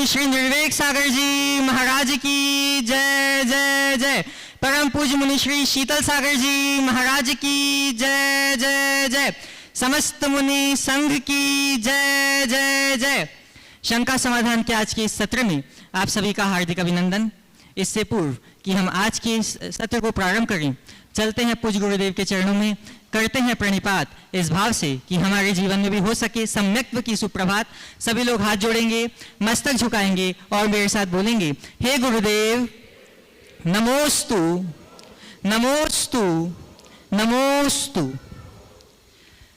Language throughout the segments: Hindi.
श्री निर्वेक सागर जी महाराज की जय जय जय। परम पूज्य मुनि श्री शीतल सागर जी महाराज की जय जय जय। समस्त मुनि संघ की जय जय जय। शंका समाधान के आज के इस सत्र में आप सभी का हार्दिक अभिनंदन। इससे पूर्व कि हम आज के इस सत्र को प्रारंभ करें, चलते हैं पूज्य गुरुदेव के चरणों में, करते हैं प्रणिपात इस भाव से कि हमारे जीवन में भी हो सके सम्यक्त्व की सुप्रभात। सभी लोग हाथ जोड़ेंगे, मस्तक झुकाएंगे और मेरे साथ बोलेंगे, हे गुरुदेव नमोस्तु नमोस्तु नमोस्तु।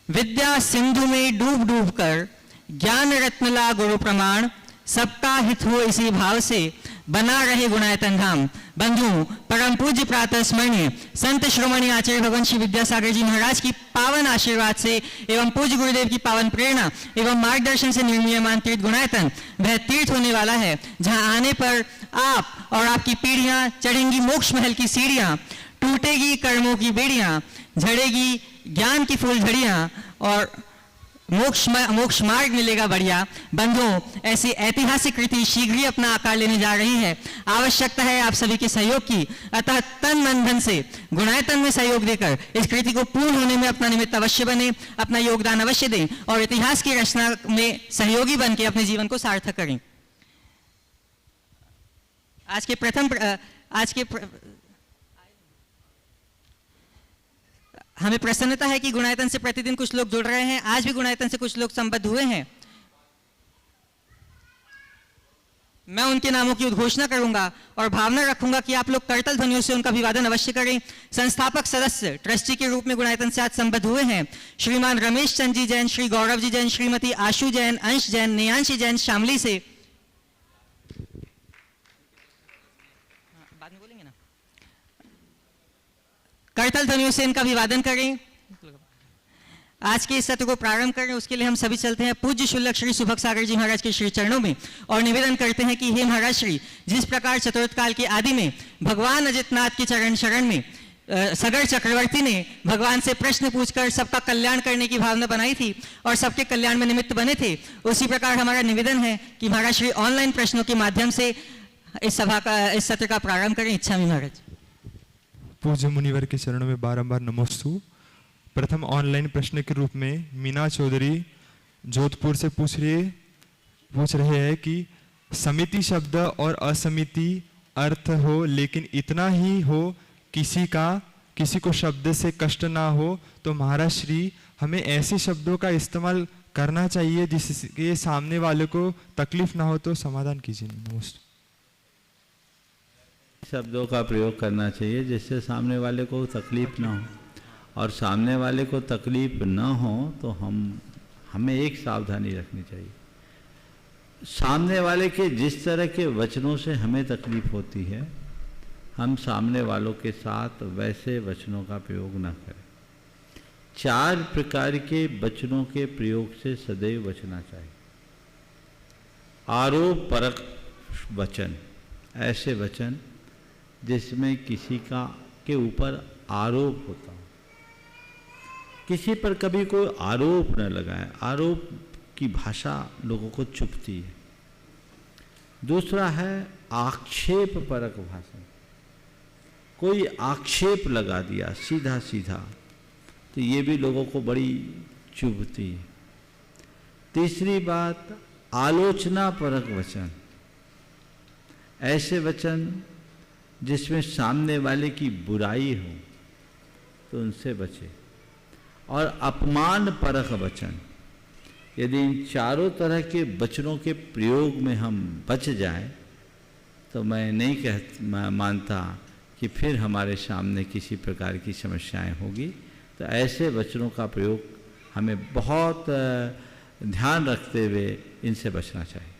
विद्या सिंधु में डूब डूब कर ज्ञान रत्न ला गुरु प्रमाण, सबका हित हो इसी भाव से बना रहे गुणायतन धाम। बंधु परम पूज्य प्रातः स्मरणीय संत श्रोमणी आचार्य भगवान श्री विद्यासागर जी महाराज की पावन आशीर्वाद से एवं पूज्य गुरुदेव की पावन प्रेरणा एवं मार्गदर्शन से निर्मीयमान तीर्थ गुणायतन वह तीर्थ होने वाला है जहां आने पर आप और आपकी पीढ़ियां चढ़ेंगी मोक्ष महल की सीढ़ियां, टूटेगी कर्मों की बेड़ियां, झड़ेगी ज्ञान की फूल झड़ियां और मोक्ष मार्ग मिलेगा बढ़िया। बंधुओं, ऐसी ऐतिहासिक कृति शीघ्र ही अपना आकार लेने जा रही है। आवश्यकता है आप सभी के सहयोग की, अतः तन मन धन से गुणायतन में सहयोग देकर इस कृति को पूर्ण होने में अपना निमित्त अवश्य बने, अपना योगदान अवश्य दें और इतिहास की रचना में सहयोगी बन के अपने जीवन को सार्थक करें। हमें प्रसन्नता है कि गुणायतन से प्रतिदिन कुछ लोग जुड़ रहे हैं। आज भी गुणायतन से कुछ लोग संबद्ध हुए हैं। मैं उनके नामों की उद्घोषणा करूंगा और भावना रखूंगा कि आप लोग करतल ध्वनियों से उनका अभिवादन अवश्य करें। संस्थापक सदस्य ट्रस्टी के रूप में गुणायतन से आज संबद्ध हुए हैं श्रीमान रमेश चंद जी जैन, श्री गौरव जी जैन, श्रीमती आशु जैन, अंश जैन, नेयांशी जैन शामली से। बाद में बोलेंगे ना। करतल ध्वनियों से इनका अभिवादन करें। आज के इस सत्र को प्रारंभ करें उसके लिए हम सभी चलते हैं पूज्य शुल्लक श्री सुभग सागर जी महाराज के श्री चरणों में और निवेदन करते हैं कि हे महाराज श्री, जिस प्रकार चतुर्थ काल के आदि में भगवान अजितनाथ के चरण शरण में सगर चक्रवर्ती ने भगवान से प्रश्न पूछकर सबका कल्याण करने की भावना बनाई थी और सबके कल्याण में निमित्त बने थे, उसी प्रकार हमारा निवेदन है कि महाराज श्री ऑनलाइन प्रश्नों के माध्यम से इस सत्र का प्रारंभ करें। इच्छा में महाराज। पूज्य मुनिवर के चरणों में बारंबार नमोस्तु। प्रथम ऑनलाइन प्रश्न के रूप में मीना चौधरी जोधपुर से पूछ रहे हैं कि समिति शब्द और असमिति अर्थ हो, लेकिन इतना ही हो किसी को शब्द से कष्ट ना हो, तो महाराज श्री हमें ऐसे शब्दों का इस्तेमाल करना चाहिए जिसके सामने वाले को तकलीफ ना हो, तो समाधान कीजिए। नमस्ते। शब्दों का प्रयोग करना चाहिए जिससे सामने वाले को तकलीफ ना हो, और सामने वाले को तकलीफ ना हो तो हमें एक सावधानी रखनी चाहिए। सामने वाले के जिस तरह के वचनों से हमें तकलीफ होती है, हम सामने वालों के साथ वैसे वचनों का प्रयोग ना करें। 4 प्रकार के वचनों के प्रयोग से सदैव बचना चाहिए। आरोप परक वचन, ऐसे वचन जिसमें किसी के ऊपर आरोप होता हो, किसी पर कभी कोई आरोप न लगाए। आरोप की भाषा लोगों को चुभती है। दूसरा है आक्षेप परक भाषण, कोई आक्षेप लगा दिया सीधा सीधा, तो ये भी लोगों को बड़ी चुभती है। तीसरी बात आलोचना परक वचन, ऐसे वचन जिसमें सामने वाले की बुराई हो तो उनसे बचे। और अपमान परक वचन, यदि इन चारों तरह के वचनों के प्रयोग में हम बच जाएं तो मैं नहीं मानता कि फिर हमारे सामने किसी प्रकार की समस्याएं होगी। तो ऐसे वचनों का प्रयोग हमें बहुत ध्यान रखते हुए इनसे बचना चाहिए।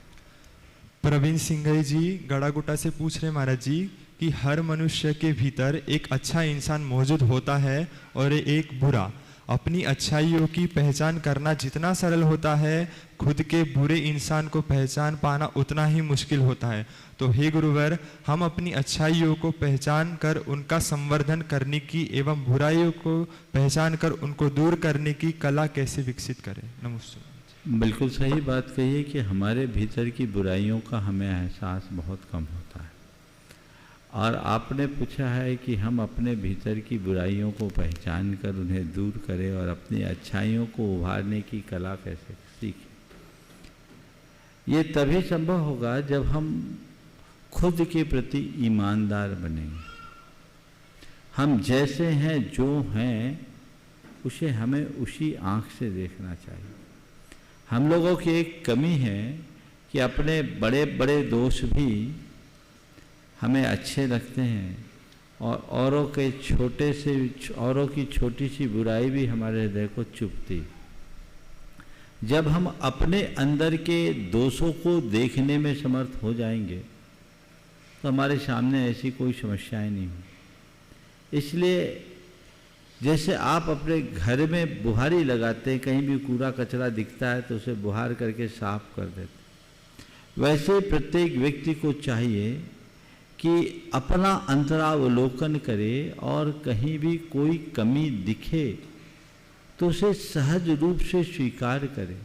प्रवीण सिंघई जी गड़ागुटा से पूछ रहे महाराज जी कि हर मनुष्य के भीतर एक अच्छा इंसान मौजूद होता है और एक बुरा। अपनी अच्छाइयों की पहचान करना जितना सरल होता है, खुद के बुरे इंसान को पहचान पाना उतना ही मुश्किल होता है। तो हे गुरुवर, हम अपनी अच्छाइयों को पहचान कर उनका संवर्धन करने की एवं बुराइयों को पहचान कर उनको दूर करने की कला कैसे विकसित करें? नमस्ते। बिल्कुल सही बात कही है कि हमारे भीतर की बुराइयों का हमें एहसास बहुत कम होता है। और आपने पूछा है कि हम अपने भीतर की बुराइयों को पहचान कर उन्हें दूर करें और अपनी अच्छाइयों को उभारने की कला कैसे सीखें। ये तभी संभव होगा जब हम खुद के प्रति ईमानदार बनेंगे। हम जैसे हैं, जो हैं, उसे हमें उसी आँख से देखना चाहिए। हम लोगों की एक कमी है कि अपने बड़े बड़े दोष भी हमें अच्छे लगते हैं और औरों की छोटी सी बुराई भी हमारे हृदय को चुभती। जब हम अपने अंदर के दोषों को देखने में समर्थ हो जाएंगे तो हमारे सामने ऐसी कोई समस्याएं नहीं हो। इसलिए जैसे आप अपने घर में बुहारी लगाते हैं, कहीं भी कूड़ा कचरा दिखता है तो उसे बुहार करके साफ कर देते, वैसे प्रत्येक व्यक्ति को चाहिए कि अपना अंतरावलोकन करे और कहीं भी कोई कमी दिखे तो उसे सहज रूप से स्वीकार करे,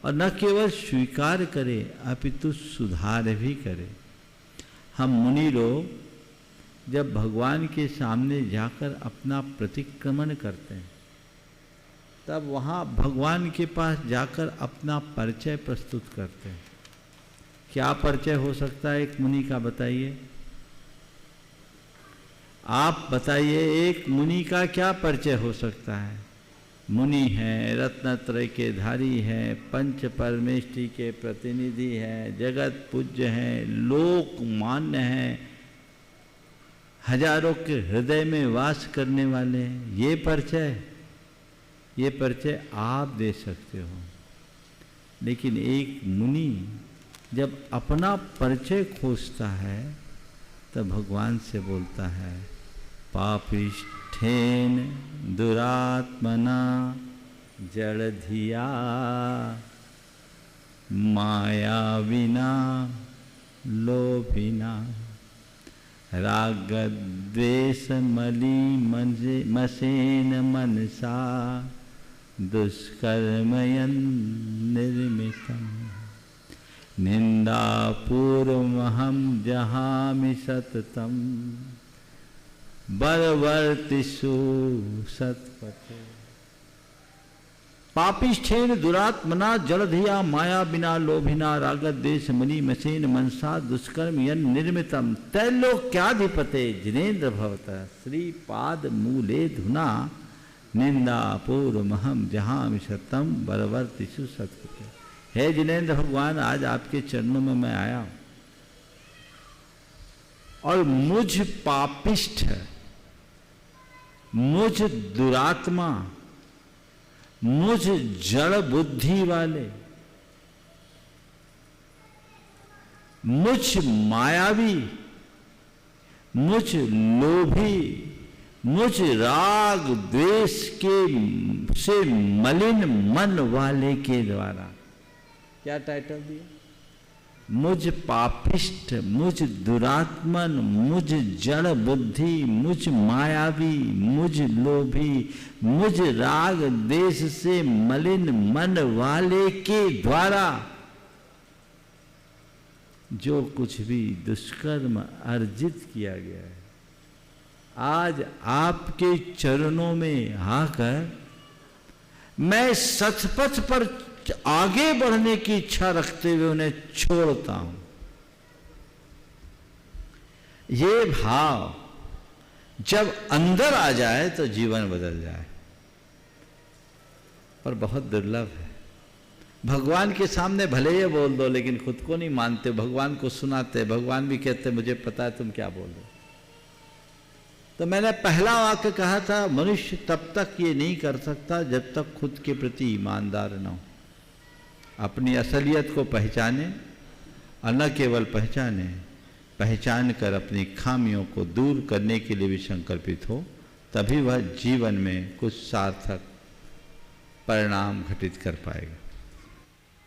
और न केवल स्वीकार करे अपितु सुधार भी करे। हम मुनि लोग जब भगवान के सामने जाकर अपना प्रतिक्रमण करते हैं तब वहाँ भगवान के पास जाकर अपना परिचय प्रस्तुत करते हैं। क्या परिचय हो सकता है एक मुनि का, बताइए? आप बताइए, एक मुनि का क्या परिचय हो सकता है? मुनि हैं, रत्नत्रय के धारी हैं, पंच परमेष्टि के प्रतिनिधि हैं, जगत पूज्य हैं, लोक मान्य हैं, हजारों के हृदय में वास करने वाले हैं। ये परिचय आप दे सकते हो। लेकिन एक मुनि जब अपना परिचय खोजता है तब भगवान से बोलता है, पापिष्ठेन दुरात्मना जड़धिया मायाविना लोभिना रागद्वेष मली मसेन मनसा दुष्कर्मयन् निर्मितम् निंदापूर्वमहं जहामि सततम् बरवर्तिषु सत्पथे। पापिष्ठेन दुरात्मना जलधिया माया बिना लोभिना रागद्वेष मनी मसेन मनसा दुष्कर्म यन निर्मितम त्रैलोक्याधिपते जिनेन्द्र भवतः श्रीपाद मूले धुना निंदा पूर्वमहम जहामि सतम बरवर्तिषु सत्पथे। हे जिनेन्द्र भगवान, आज आपके चरणों में मैं आया हूं और मुझ पापिष्ठ, मुझ दुरात्मा, मुझ जड़ बुद्धि वाले, मुझ मायावी, मुझ लोभी, मुझ राग द्वेष के से मलिन मन वाले के द्वारा, क्या टाइटल दिया? मुझ पापिष्ठ, मुझ दुरात्मन, मुझ जड़ बुद्धि, मुझ मायावी, मुझ लोभी, मुझ राग देश से मलिन मन वाले के द्वारा जो कुछ भी दुष्कर्म अर्जित किया गया है, आज आपके चरणों में आकर मैं सतपथ पर आगे बढ़ने की इच्छा रखते हुए उन्हें छोड़ता हूं। ये भाव जब अंदर आ जाए तो जीवन बदल जाए, पर बहुत दुर्लभ है। भगवान के सामने भले ये बोल दो लेकिन खुद को नहीं मानते, भगवान को सुनाते, भगवान भी कहते मुझे पता है तुम क्या बोल रहे हो। तो मैंने पहला वाक्य कहा था, मनुष्य तब तक ये नहीं कर सकता जब तक खुद के प्रति ईमानदार न हो, अपनी असलियत को पहचाने और न केवल पहचाने, पहचान कर अपनी खामियों को दूर करने के लिए भी संकल्पित हो, तभी वह जीवन में कुछ सार्थक परिणाम घटित कर पाएगा।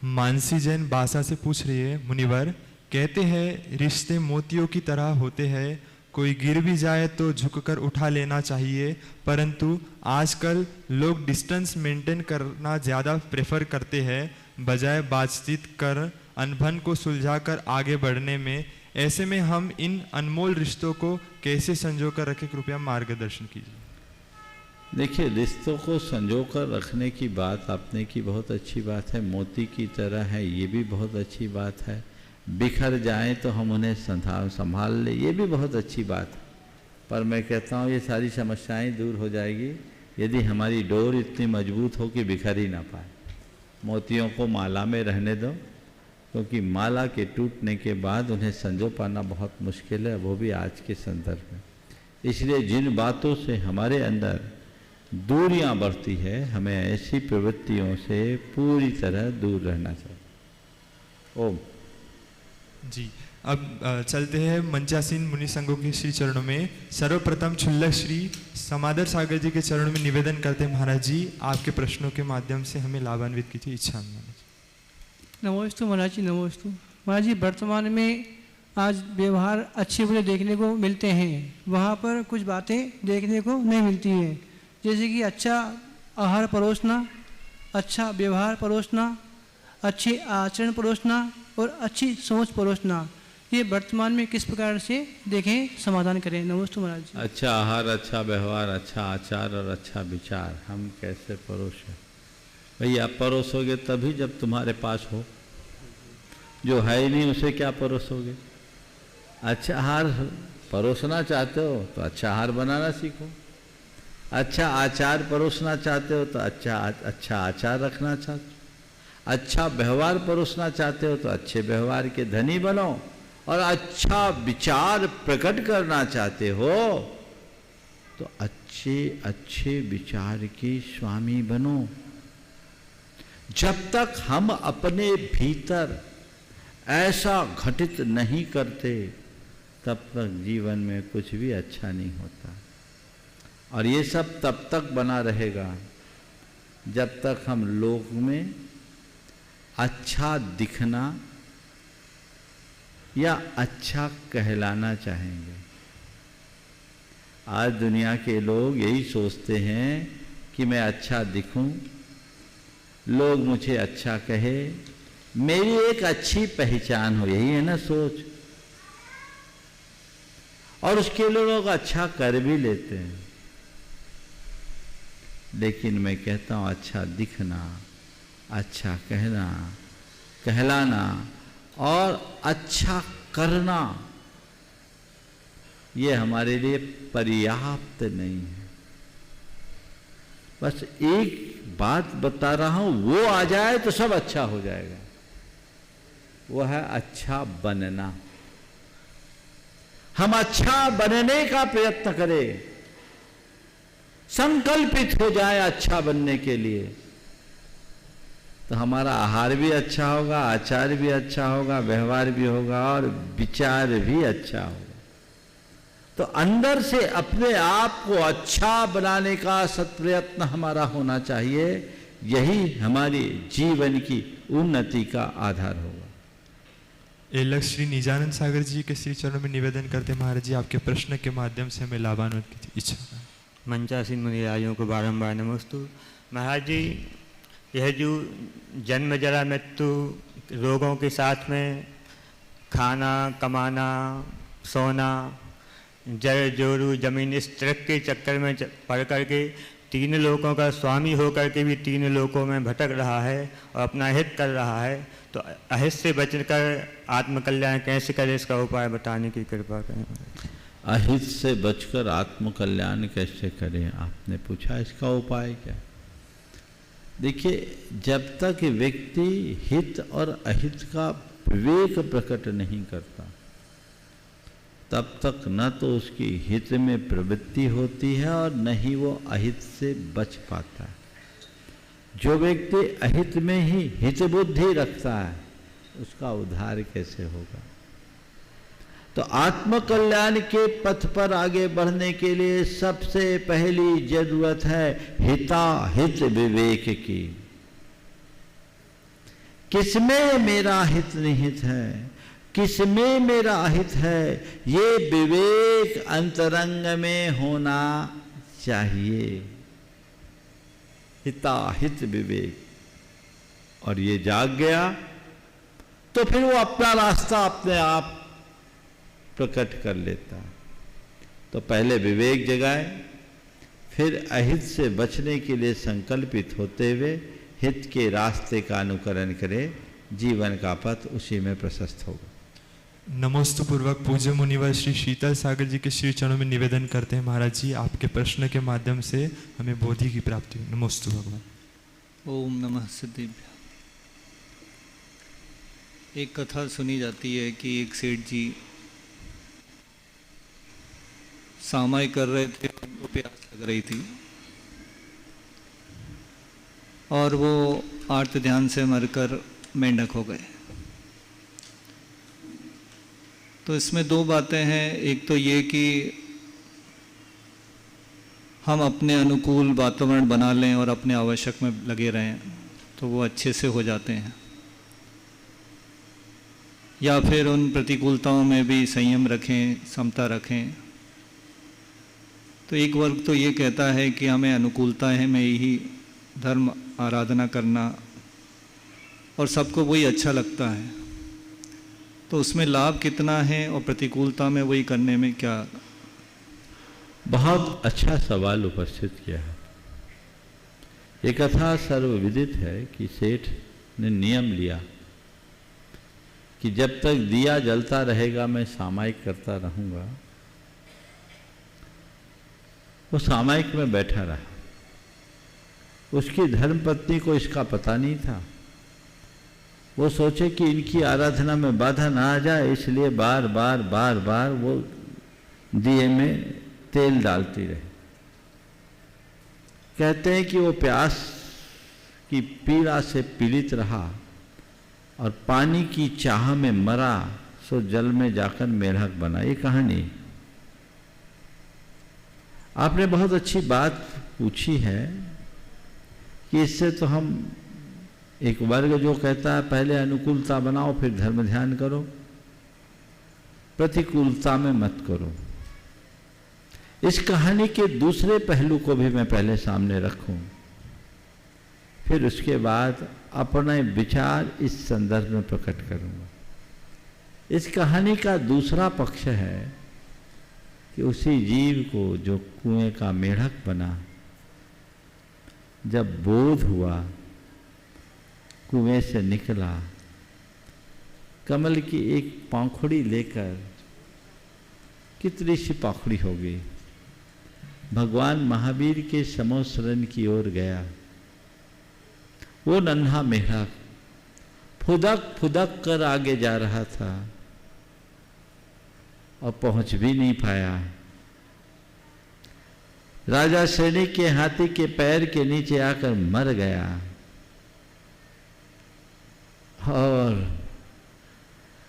मानसी जैन बासा से पूछ रही है, मुनिवर कहते हैं रिश्ते मोतियों की तरह होते हैं, कोई गिर भी जाए तो झुककर उठा लेना चाहिए, परंतु आजकल लोग डिस्टेंस मेंटेन करना ज़्यादा प्रेफर करते हैं, बजाय बातचीत कर अनबन को सुलझाकर आगे बढ़ने में। ऐसे में हम इन अनमोल रिश्तों को कैसे संजो कर रखें, कृपया मार्गदर्शन कीजिए। देखिए, रिश्तों को संजो कर रखने की बात आपने की, बहुत अच्छी बात है। मोती की तरह है, ये भी बहुत अच्छी बात है। बिखर जाएं तो हम उन्हें संभाल ले, ये भी बहुत अच्छी बात है। पर मैं कहता हूँ ये सारी समस्याएं दूर हो जाएगी यदि हमारी डोर इतनी मजबूत हो कि बिखर ही ना पाए। मोतियों को माला में रहने दो, क्योंकि माला के टूटने के बाद उन्हें संजो पाना बहुत मुश्किल है, वो भी आज के संदर्भ में। इसलिए जिन बातों से हमारे अंदर दूरियां बढ़ती है, हमें ऐसी प्रवृत्तियों से पूरी तरह दूर रहना चाहिए। ओम जी। अब चलते हैं मंचासीन मुनि संघों के श्री चरणों में। सर्वप्रथम क्षुल्लक श्री समादर सागर जी के चरणों में निवेदन करते हैं, महाराज जी आपके प्रश्नों के माध्यम से हमें लाभान्वित कीजिए। इच्छा नमोस्तु महाराज जी, नमोस्तु महाराज जी। वर्तमान में आज व्यवहार अच्छे बुरे देखने को मिलते हैं, वहाँ पर कुछ बातें देखने को नहीं मिलती हैं, जैसे कि अच्छा आहार परोसना, अच्छा व्यवहार परोसना, अच्छे आचरण परोसना और अच्छी सोच परोसना। ये वर्तमान में किस प्रकार से देखें, समाधान करें। नमस्ते महाराज जी। अच्छा आहार, अच्छा व्यवहार, अच्छा आचार और अच्छा विचार हम कैसे परोसें? भैया आप परोसोगे तभी जब तुम्हारे पास हो, जो है ही नहीं उसे क्या परोसोगे? अच्छा आहार परोसना चाहते हो तो अच्छा आहार बनाना सीखो। अच्छा आचार परोसना चाहते हो तो अच्छा आचार रखना चाहते हो। अच्छा व्यवहार परोसना चाहते हो तो अच्छे व्यवहार के धनी बनो। और अच्छा विचार प्रकट करना चाहते हो तो अच्छे अच्छे विचार के स्वामी बनो। जब तक हम अपने भीतर ऐसा घटित नहीं करते तब तक जीवन में कुछ भी अच्छा नहीं होता। और ये सब तब तक बना रहेगा जब तक हम लोक में अच्छा दिखना या अच्छा कहलाना चाहेंगे। आज दुनिया के लोग यही सोचते हैं कि मैं अच्छा दिखूं, लोग मुझे अच्छा कहे, मेरी एक अच्छी पहचान हो, यही है ना सोच। और उसके लिए लोग अच्छा कर भी लेते हैं। लेकिन मैं कहता हूं अच्छा दिखना, अच्छा कहना, कहलाना और अच्छा करना ये हमारे लिए पर्याप्त नहीं है। बस एक बात बता रहा हूं, वो आ जाए तो सब अच्छा हो जाएगा। वो है अच्छा बनना। हम अच्छा बनने का प्रयत्न करें, संकल्पित हो जाए अच्छा बनने के लिए, तो हमारा आहार भी अच्छा होगा, आचार भी अच्छा होगा, व्यवहार भी होगा और विचार भी अच्छा होगा। तो अंदर से अपने आप को अच्छा बनाने का सत्प्रयत्न हमारा होना चाहिए। यही हमारी जीवन की उन्नति का आधार होगा। एलक श्री निजानंद सागर जी के श्री चरणों में निवेदन करते हैं, महाराज जी आपके प्रश्न के माध्यम से हमें लाभान्वित कीजिए। इच्छा मंचासीन मुनिराजों को बारंबार नमस्तु। महाराज जी, यह जो जन्म जरा मृत्यु रोगों के साथ में खाना, कमाना, सोना, जड़ जोरू जमीन, इस ट्रक के चक्कर में पड़ कर के तीन लोकों का स्वामी होकर के भी तीन लोकों में भटक रहा है और अपना हित कर रहा है, तो अहित से बचकर आत्मकल्याण कैसे करे, इसका उपाय बताने की कृपा करें। अहित से बचकर आत्मकल्याण कैसे करें आपने पूछा, इसका उपाय क्या? देखिए, जब तक व्यक्ति हित और अहित का विवेक प्रकट नहीं करता तब तक न तो उसकी हित में प्रवृत्ति होती है और न ही वो अहित से बच पाता है। जो व्यक्ति अहित में ही हित बुद्धि रखता है उसका उद्धार कैसे होगा? तो आत्मकल्याण के पथ पर आगे बढ़ने के लिए सबसे पहली जरूरत है हिताहित विवेक की। किसमें मेरा हित निहित है, किसमें मेरा अहित है, ये विवेक अंतरंग में होना चाहिए। हिताहित विवेक। और ये जाग गया तो फिर वो अपना रास्ता अपने आप प्रकट कर लेता है। तो पहले विवेक जगाए, फिर अहित से बचने के लिए संकल्पित होते हुए हित के रास्ते का अनुकरण करे, जीवन का पथ उसी में प्रशस्त होगा। नमोस्तु पूर्वक पूज्य मुनिवर श्री शीतल सागर जी के श्री चरणों में निवेदन करते हैं महाराज जी, आपके प्रश्न के माध्यम से हमें बोधि की प्राप्ति हो। नमोस्तु भगवान। ओम नमः सिद्धिभ्य। एक कथा सुनी जाती है कि एक सेठ जी सामाई कर रहे थे, उनको प्यास लग रही थी और वो आर्त ध्यान से मरकर मेंढक हो गए। तो इसमें दो बातें हैं। एक तो ये कि हम अपने अनुकूल वातावरण बना लें और अपने आवश्यक में लगे रहें तो वो अच्छे से हो जाते हैं, या फिर उन प्रतिकूलताओं में भी संयम रखें, समता रखें। तो एक वर्ग तो ये कहता है कि हमें अनुकूलताएं में ही धर्म आराधना करना और सबको वही अच्छा लगता है, तो उसमें लाभ कितना है और प्रतिकूलता में वही करने में क्या? बहुत अच्छा सवाल उपस्थित किया है। ये कथा सर्वविदित है कि सेठ ने नियम लिया कि जब तक दिया जलता रहेगा मैं सामायिक करता रहूंगा। वो सामायिक में बैठा रहा। उसकी धर्मपत्नी को इसका पता नहीं था। वो सोचे कि इनकी आराधना में बाधा ना आ जाए, इसलिए बार बार वो दिए में तेल डालती रहे। कहते हैं कि वो प्यास की पीड़ा से पीड़ित रहा और पानी की चाह में मरा, सो जल में जाकर मेढक बना। ये कहानी आपने बहुत अच्छी बात पूछी है कि इससे तो हम एक वर्ग जो कहता है पहले अनुकूलता बनाओ फिर धर्म ध्यान करो, प्रतिकूलता में मत करो। इस कहानी के दूसरे पहलू को भी मैं पहले सामने रखूं, फिर उसके बाद अपने विचार इस संदर्भ में प्रकट करूंगा। इस कहानी का दूसरा पक्ष है कि उसी जीव को जो कुएं का मेढक बना, जब बोध हुआ, कुएं से निकला, कमल की एक पाखुड़ी लेकर, कितनी सी पाखुड़ी हो गई, भगवान महावीर के समोसरण की ओर गया। वो नन्हा मेढक फुदक फुदक कर आगे जा रहा था और पहुंच भी नहीं पाया। राजा श्रेणी के हाथी के पैर के नीचे आकर मर गया और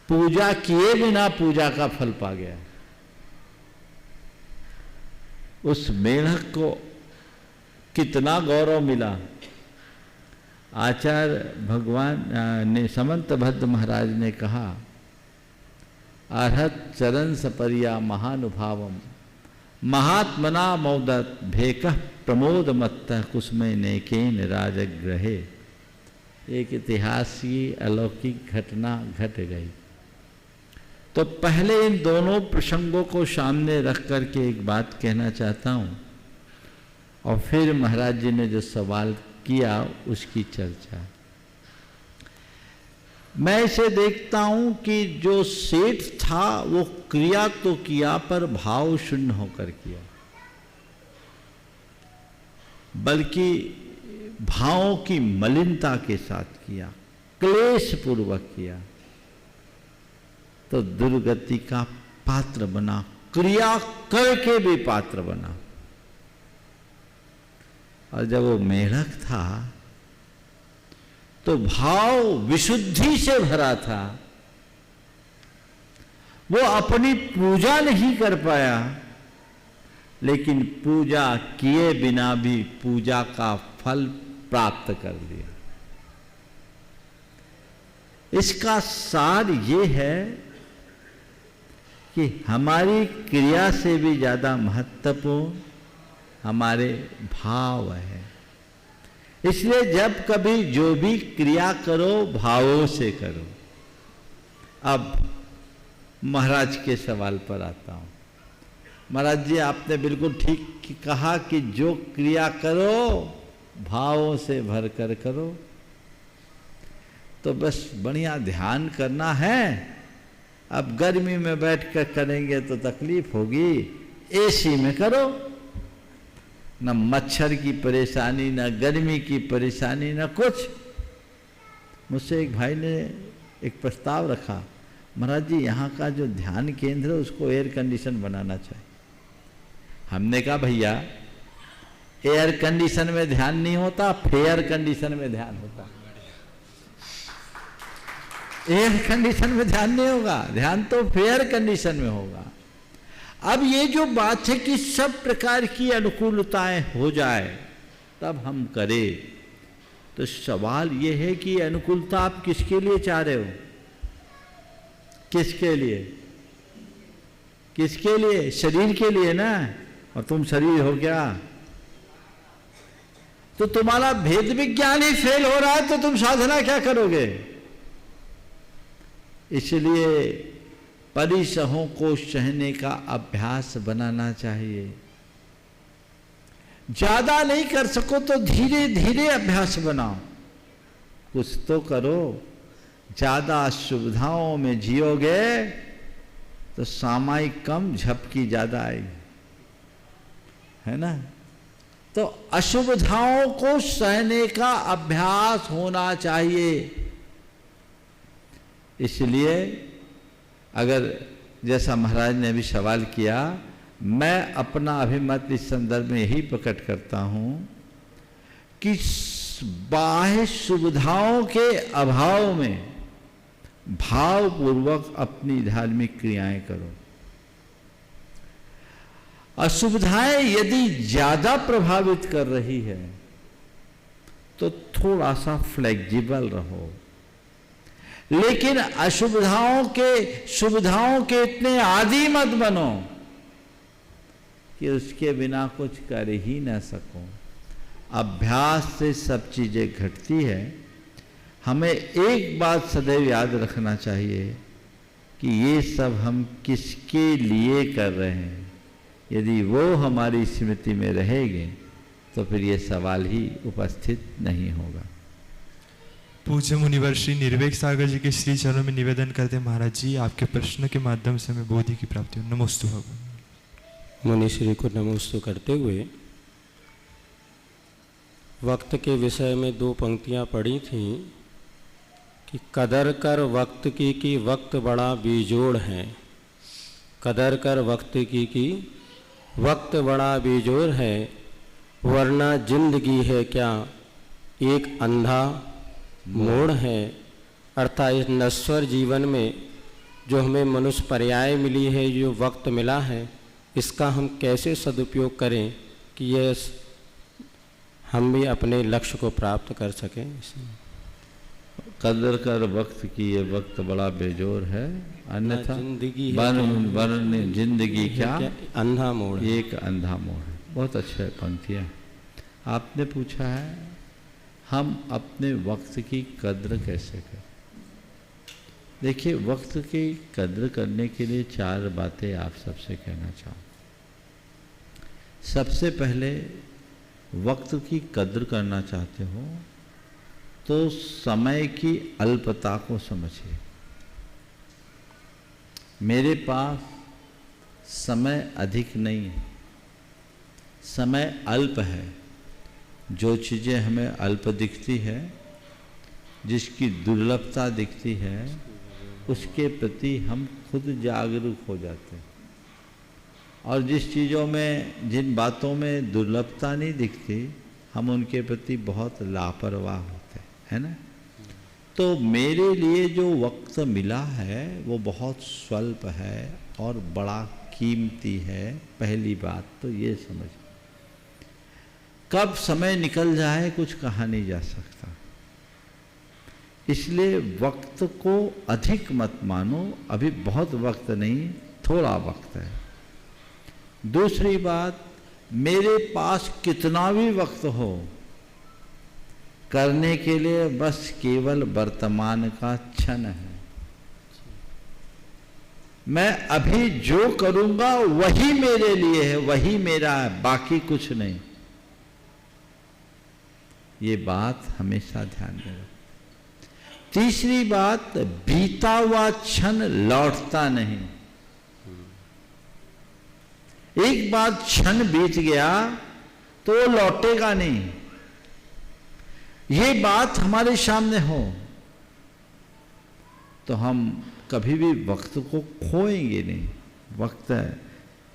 पूजा किए बिना पूजा का फल पा गया। उस मेढक को कितना गौरव मिला। आचार्य भगवान ने समंत भद्र महाराज ने कहा, अर्हत चरण सपरिया महानुभावम महात्मना मोदत भेकः प्रमोद मत्तः कुसुमे नेकेन राजग्रहे। एक इतिहास की अलौकिक घटना घट गई। तो पहले इन दोनों प्रसंगों को सामने रख करके एक बात कहना चाहता हूं और फिर महाराज जी ने जो सवाल किया उसकी चर्चा। मैं इसे देखता हूं कि जो सेठ था वो क्रिया तो किया पर भाव शून्य होकर किया, बल्कि भावों की मलिनता के साथ किया, क्लेश पूर्वक किया, तो दुर्गति का पात्र बना, क्रिया करके भी पात्र बना। और जब वो मेढक था तो भाव विशुद्धि से भरा था। वो अपनी पूजा नहीं कर पाया, लेकिन पूजा किए बिना भी पूजा का फल प्राप्त कर लिया। इसका सार ये है कि हमारी क्रिया से भी ज्यादा महत्वपूर्ण हमारे भाव है। इसलिए जब कभी जो भी क्रिया करो भावों से करो। अब महाराज के सवाल पर आता हूं। महाराज जी, आपने बिल्कुल ठीक कहा कि जो क्रिया करो भावों से भर कर करो। तो बस बढ़िया ध्यान करना है। अब गर्मी में बैठ कर करेंगे तो तकलीफ होगी, एसी में करो। न मच्छर की परेशानी, न गर्मी की परेशानी, न कुछ। मुझसे एक भाई ने एक प्रस्ताव रखा, महाराज जी यहाँ का जो ध्यान केंद्र है उसको एयर कंडीशन बनाना चाहिए। हमने कहा भैया एयर कंडीशन में ध्यान नहीं होता, फेयर कंडीशन में ध्यान होता। एयर कंडीशन में ध्यान नहीं होगा, ध्यान तो फेयर कंडीशन में होगा। अब ये जो बात है कि सब प्रकार की अनुकूलताएं हो जाए तब हम करें, तो सवाल ये है कि अनुकूलता आप किसके लिए चाह रहे हो? किसके लिए? किसके लिए? शरीर के लिए ना। और तुम शरीर हो क्या? तो तुम्हारा भेद विज्ञान ही फेल हो रहा है तो तुम साधना क्या करोगे? इसलिए परिसहों को सहने का अभ्यास बनाना चाहिए। ज्यादा नहीं कर सको तो धीरे धीरे अभ्यास बनाओ, कुछ तो करो। ज्यादा सुविधाओं में जियोगे तो सामायिक कम, झपकी ज्यादा आएगी, है ना। तो असुविधाओं को सहने का अभ्यास होना चाहिए। इसलिए अगर जैसा महाराज ने अभी सवाल किया, मैं अपना अभिमत इस संदर्भ में यही प्रकट करता हूं कि बाह्य सुविधाओं के अभाव में भावपूर्वक अपनी धार्मिक क्रियाएं करो। असुविधाएं यदि ज्यादा प्रभावित कर रही है तो थोड़ा सा फ्लेक्सिबल रहो, लेकिन सुविधाओं के इतने आदी मत बनो कि उसके बिना कुछ कर ही ना सको। अभ्यास से सब चीजें घटती है। हमें एक बात सदैव याद रखना चाहिए कि ये सब हम किसके लिए कर रहे हैं। यदि वो हमारी स्मृति में रहेंगे तो फिर ये सवाल ही उपस्थित नहीं होगा। पूज्य मुनिवर श्री निर्वेक सागर जी के श्री चरणों में निवेदन करते हैं, महाराज जी आपके प्रश्न के माध्यम से हमें बोधि की प्राप्ति हो। नमोस्तु भगवान। मुनि श्री को नमोस्तु करते हुए वक्त के विषय में दो पंक्तियां पढ़ी थीं कि कदर कर वक्त की वक्त बड़ा बेजोड़ है। कदर कर वक्त की वक्त बड़ा बेजोड़ है, वरना जिंदगी है क्या एक अंधा मोड़ है। अर्थात इस नश्वर जीवन में जो हमें मनुष्य पर्याय मिली है, जो वक्त मिला है, इसका हम कैसे सदुपयोग करें कि ये हम भी अपने लक्ष्य को प्राप्त कर सकें। कदर कर वक्त की ये वक्त बड़ा बेजोर है, अन्यथा जिंदगी वर्ण जिंदगी क्या अंधा मोड़, एक अंधा मोड़ है। बहुत अच्छे पंक्तियां आपने पूछा है, हम अपने वक्त की कद्र कैसे करें। देखिए, वक्त की कद्र करने के लिए चार बातें आप सबसे कहना चाहूँ। सबसे पहले, वक्त की कद्र करना चाहते हो तो समय की अल्पता को समझिए। मेरे पास समय अधिक नहीं है, समय अल्प है। जो चीज़ें हमें अल्प दिखती है, जिसकी दुर्लभता दिखती है, उसके प्रति हम खुद जागरूक हो जाते हैं। और जिस चीज़ों में, जिन बातों में दुर्लभता नहीं दिखती, हम उनके प्रति बहुत लापरवाह होते हैं, है ना। तो मेरे लिए जो वक्त मिला है वो बहुत स्वल्प है और बड़ा कीमती है। पहली बात तो ये समझ, कब समय निकल जाए कुछ कहा नहीं जा सकता। इसलिए वक्त को अधिक मत मानो, अभी बहुत वक्त नहीं, थोड़ा वक्त है। दूसरी बात, मेरे पास कितना भी वक्त हो, करने के लिए बस केवल वर्तमान का क्षण है। मैं अभी जो करूंगा वही मेरे लिए है, वही मेरा है, बाकी कुछ नहीं। ये बात हमेशा ध्यान में रखो। तीसरी बात, बीता हुआ क्षण लौटता नहीं। एक बार क्षण बीत गया तो वो लौटेगा नहीं। ये बात हमारे सामने हो तो हम कभी भी वक्त को खोएंगे नहीं। वक्त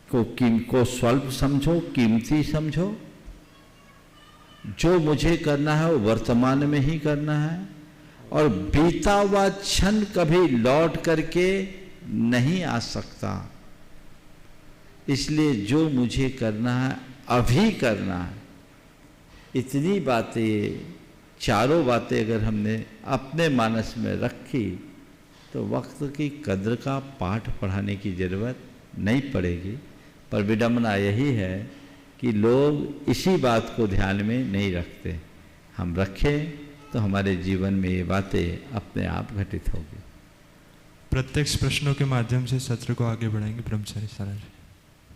को स्वल्प समझो, कीमती समझो। जो मुझे करना है वो वर्तमान में ही करना है, और बीता हुआ क्षण कभी लौट करके नहीं आ सकता। इसलिए जो मुझे करना है अभी करना है। इतनी बातें, चारों बातें अगर हमने अपने मानस में रखी तो वक्त की कद्र का पाठ पढ़ाने की ज़रूरत नहीं पड़ेगी। पर विडंबना यही है कि लोग इसी बात को ध्यान में नहीं रखते। हम रखें तो हमारे जीवन में ये बातें अपने आप घटित होगी। प्रत्यक्ष प्रश्नों के माध्यम से सत्र को आगे बढ़ाएंगे ब्रह्मचारी सारा जी।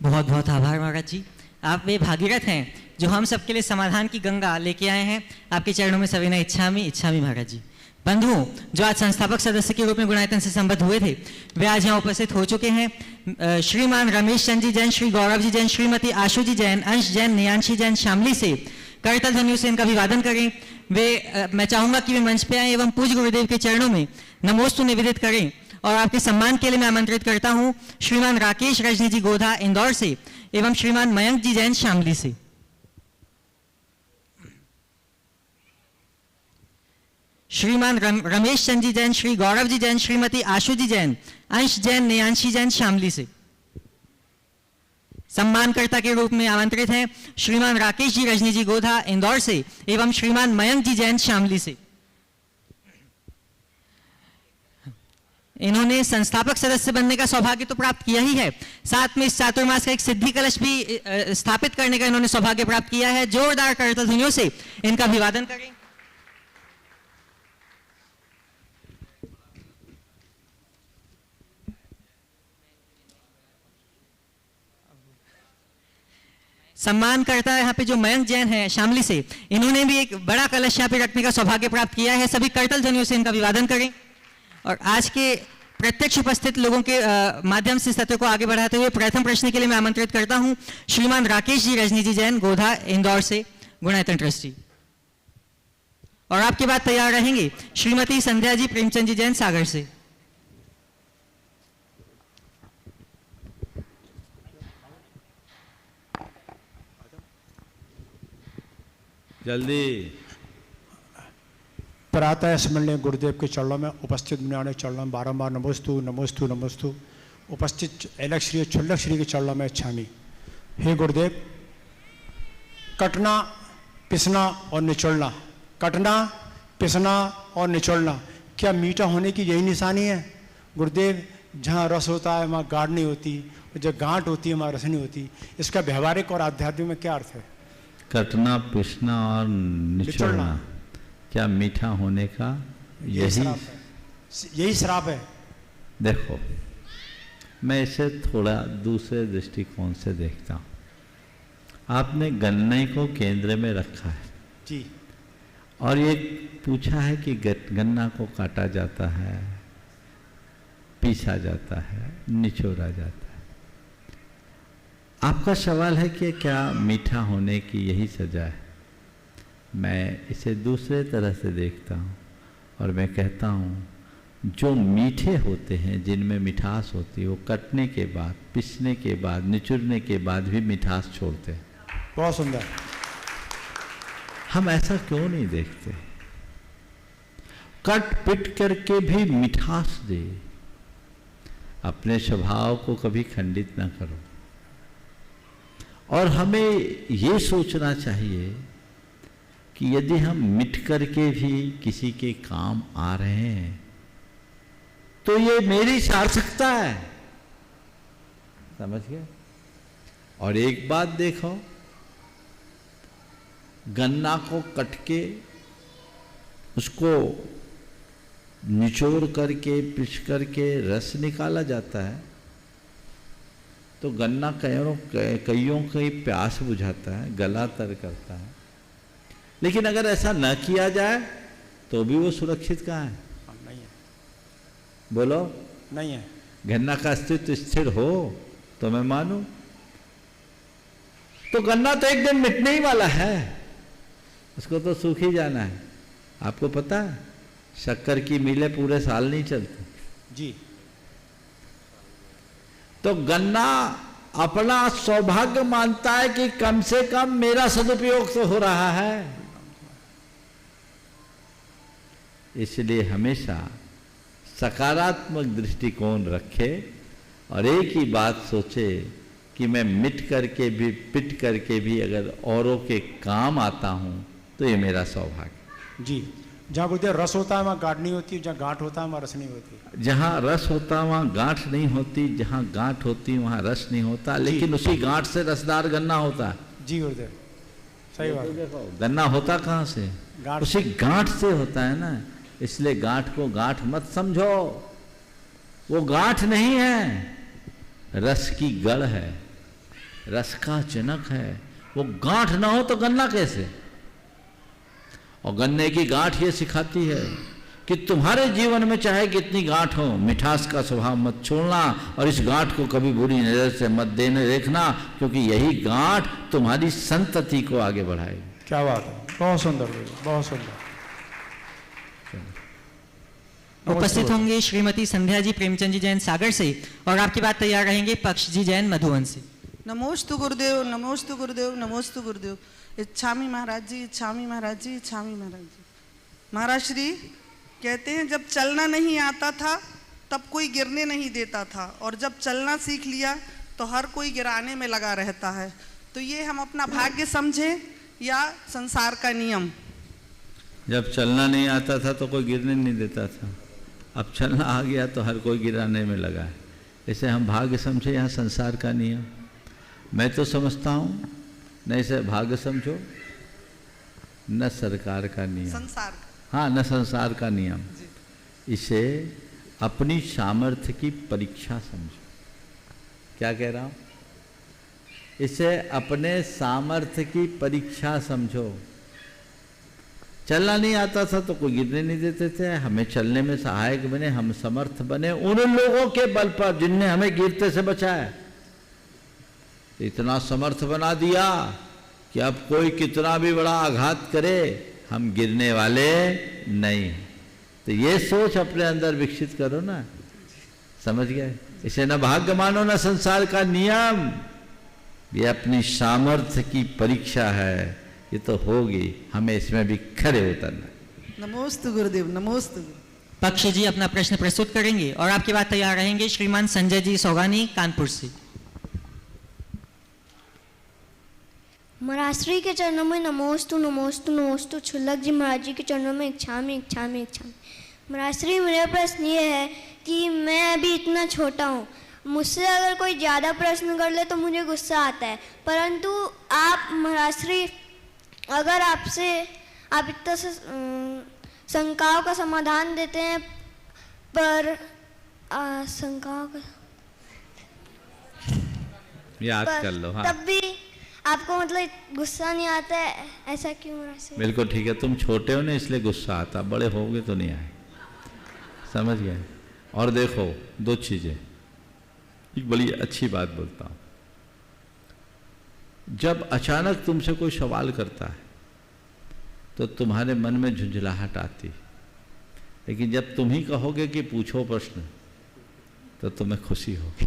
बहुत बहुत आभार महाराज जी। आप वे भागीरथ हैं जो हम सबके लिए समाधान की गंगा लेके आए हैं। आपके चरणों में सविनय इच्छामी महाराज जी। बंधुओं, जो आज संस्थापक सदस्य के रूप में गुणायतन से संबद्ध हुए थे, वे आज यहाँ उपस्थित हो चुके हैं। श्रीमान रमेश चंद जी जैन, श्री गौरव जी जैन, श्रीमती आशु जी जैन, अंश जैन, नियांशी जैन शामली से करतल ध्वनियों से इनका अभिवादन करें। मैं चाहूंगा कि वे मंच पे आए एवं पूज्य गुरुदेव के चरणों में नमोस्तु निवेदित करें। और आपके सम्मान के लिए मैं आमंत्रित करता हूं श्रीमान राकेश रजनी जी गोधा इंदौर से एवं श्रीमान मयंक जी जैन शामली से। श्रीमान रमेश चंद जी जैन, श्री गौरव जी जैन, श्रीमती आशु जी जैन, अंश जैन, नियांशी जैन शामली से। सम्मानकर्ता के रूप में आमंत्रित हैं श्रीमान राकेश जी रजनी जी गोधा इंदौर से एवं श्रीमान मयंक जी जैन शामली से। इन्होंने संस्थापक सदस्य बनने का सौभाग्य तो प्राप्त किया ही है, साथ में इस चातुर्मास का एक सिद्धि कलश भी स्थापित करने का इन्होंने सौभाग्य प्राप्त किया है। जोरदार करतल ध्वनियों से इनका अभिवादन करें। सम्मान करता है यहाँ पे जो मयंक जैन है शामली से, इन्होंने भी एक बड़ा कलश यहाँ पे रखने का सौभाग्य प्राप्त किया है। सभी करतल ध्वनियों से इनका अभिवादन करें। और आज के प्रत्यक्ष उपस्थित लोगों के माध्यम से सत्र को आगे बढ़ाते हुए प्रथम प्रश्न के लिए मैं आमंत्रित करता हूं श्रीमान राकेश जी रजनी जी जैन गोधा इंदौर से, गुणायतन ट्रस्टी। और आपके बाद तैयार रहेंगे श्रीमती संध्या जी प्रेमचंद जी जैन सागर से। जल्दी। प्रातः स्मरणीय गुरुदेव के चरणों में उपस्थित मुनियों चरणों में बारंबार नमोस्तु नमोस्तु नमोस्तु। उपस्थित एलक श्री छुल्लक श्री के चरणों में छामी। हे गुरुदेव, कटना पिसना और निचोड़ना, कटना पिसना और निचोड़ना, क्या मीठा होने की यही निशानी है? गुरुदेव, जहाँ रस होता है वहाँ गाढ़ नहीं होती, और जब गांठ होती है वहाँ रस नहीं होती। इसका व्यवहारिक और आध्यात्मिक में क्या अर्थ है? कटना पिसना और निचोड़ना क्या मीठा होने का यही श्राप है? देखो, मैं इसे थोड़ा दूसरे दृष्टिकोण से देखता हूँ। आपने गन्ने को केंद्र में रखा है जी, और ये पूछा है कि गन्ना को काटा जाता है, पीसा जाता है, निचोड़ा जाता है। आपका सवाल है कि क्या मीठा होने की यही सजा है? मैं इसे दूसरे तरह से देखता हूँ और मैं कहता हूँ, जो मीठे होते हैं, जिनमें मिठास होती है, वो कटने के बाद, पिसने के बाद, निचुड़ने के बाद भी मिठास छोड़ते हैं। बहुत सुंदर। हम ऐसा क्यों नहीं देखते? कट पिट करके भी मिठास दे। अपने स्वभाव को कभी खंडित ना करो। और हमें ये सोचना चाहिए कि यदि हम मिट करके भी किसी के काम आ रहे हैं तो ये मेरी सार्थकता है। समझ गए? और एक बात देखो, गन्ना को कट के उसको निचोड़ करके पिस करके रस निकाला जाता है, तो गन्ना कईयों की प्यास बुझाता है, गला तर करता है। लेकिन अगर ऐसा न किया जाए तो भी वो सुरक्षित कहाँ है? नहीं है, बोलो। नहीं है। गन्ना का अस्तित्व स्थिर हो तो मैं मानूं। तो गन्ना तो एक दिन मिटने ही वाला है, उसको तो सूख ही जाना है। आपको पता है शक्कर की मिलें पूरे साल नहीं चलती जी। तो गन्ना अपना सौभाग्य मानता है कि कम से कम मेरा सदुपयोग तो हो रहा है। इसलिए हमेशा सकारात्मक दृष्टिकोण रखे और एक ही बात सोचे कि मैं मिट करके भी पिट करके भी अगर औरों के काम आता हूं तो ये मेरा सौभाग्य। जी, जहाँ गुरुदेव रस होता है वहाँ गांठ नहीं होती, जहाँ गांठ होता है वहाँ रस नहीं होती। जहाँ रस होता वहाँ गांठ नहीं होती, जहाँ गांठ होती वहाँ रस नहीं होता, लेकिन उसी गांठ से रसदार गन्ना होता है। जी गुरुदेव, सही बात है। गन्ना होता कहाँ से? गांठ उसी गांठ से होता है ना। इसलिए गांठ को गांठ मत समझो, वो गांठ नहीं है, रस की गढ़ है, रस का जनक है। वो गांठ ना हो तो गन्ना कैसे? और गन्ने की गांठ ये सिखाती है कि तुम्हारे जीवन में चाहे कितनी गांठ हो, मिठास का स्वभाव मत छोड़ना और इस गांठ को कभी बुरी नजर से मत देखना, क्योंकि यही गांठ तुम्हारी संतति को आगे बढ़ाएगी। क्या बात है, बहुत सुंदर, बहुत सुंदर। उपस्थित होंगे श्रीमती संध्या जी प्रेमचंद जी जैन सागर से और आपकी बात तैयार रहेंगे पक्ष जी जैन मधुवन से। नमोस्तु गुरुदेव, नमोस्तु गुरुदेव, नमोस्तु गुरुदेव। इच्छामी महाराज जी, इच्छामी महाराज जी, इच्छामी महाराज जी। महाराज श्री कहते हैं जब चलना नहीं आता था तब कोई गिरने नहीं देता था, और जब चलना सीख लिया तो हर कोई गिराने में लगा रहता है। तो ये हम अपना भाग्य समझें या संसार का नियम? जब चलना नहीं आता था तो कोई गिरने नहीं देता था, अब चलना आ गया तो हर कोई गिराने में लगा है। इसे हम भाग्य समझे या संसार का नियम? मैं तो समझता हूँ न इसे भाग्य समझो न सरकार का नियम, संसार का। हाँ, न संसार का नियम। इसे अपनी सामर्थ्य की परीक्षा समझो। क्या कह रहा हूँ? इसे अपने सामर्थ्य की परीक्षा समझो। चलना नहीं आता था तो कोई गिरने नहीं देते थे, हमें चलने में सहायक बने, हम समर्थ बने उन लोगों के बल पर जिनने हमें गिरते से बचाया। इतना समर्थ बना दिया कि अब कोई कितना भी बड़ा आघात करे हम गिरने वाले नहीं। तो ये सोच अपने अंदर विकसित करो ना, समझ गए? इसे न भाग्य मानो न संसार का नियम, ये अपनी सामर्थ्य की परीक्षा है। ये तो होगी, हमें इसमें भी खड़े उतरना। नमोस्तु गुरुदेव, नमोस्तु। पक्ष जी अपना प्रश्न प्रस्तुत करेंगे और आपकी बात तैयार रहेंगे श्रीमान संजय जी सोगानी कानपुर से। महाराज श्री के चरणों में नमोस्तु नमोस्तु नमोस्तु। छुल्लक जी महाराज जी के चरणों में इच्छामी इच्छामी इच्छामी। महाराज श्री, मेरा प्रश्न ये है कि मैं अभी इतना छोटा हूँ, मुझसे अगर कोई ज़्यादा प्रश्न कर ले तो मुझे गुस्सा आता है, परंतु आप महाराज श्री अगर आपसे आप इतना शंकाओं का समाधान देते हैं, पर शंकाओं का याद कर लो। हाँ, तब भी आपको मतलब गुस्सा नहीं आता है, ऐसा क्यों महाराज श्री? बिल्कुल ठीक है, तुम छोटे हो ना इसलिए गुस्सा आता, बड़े होगे तो नहीं आए, समझ गए? और देखो दो चीजें, एक बड़ी अच्छी बात बोलता हूं। जब अचानक तुमसे कोई सवाल करता है तो तुम्हारे मन में झुंझलाहट आती, लेकिन जब तुम ही कहोगे कि पूछो प्रश्न तो तुम्हें खुशी होगी,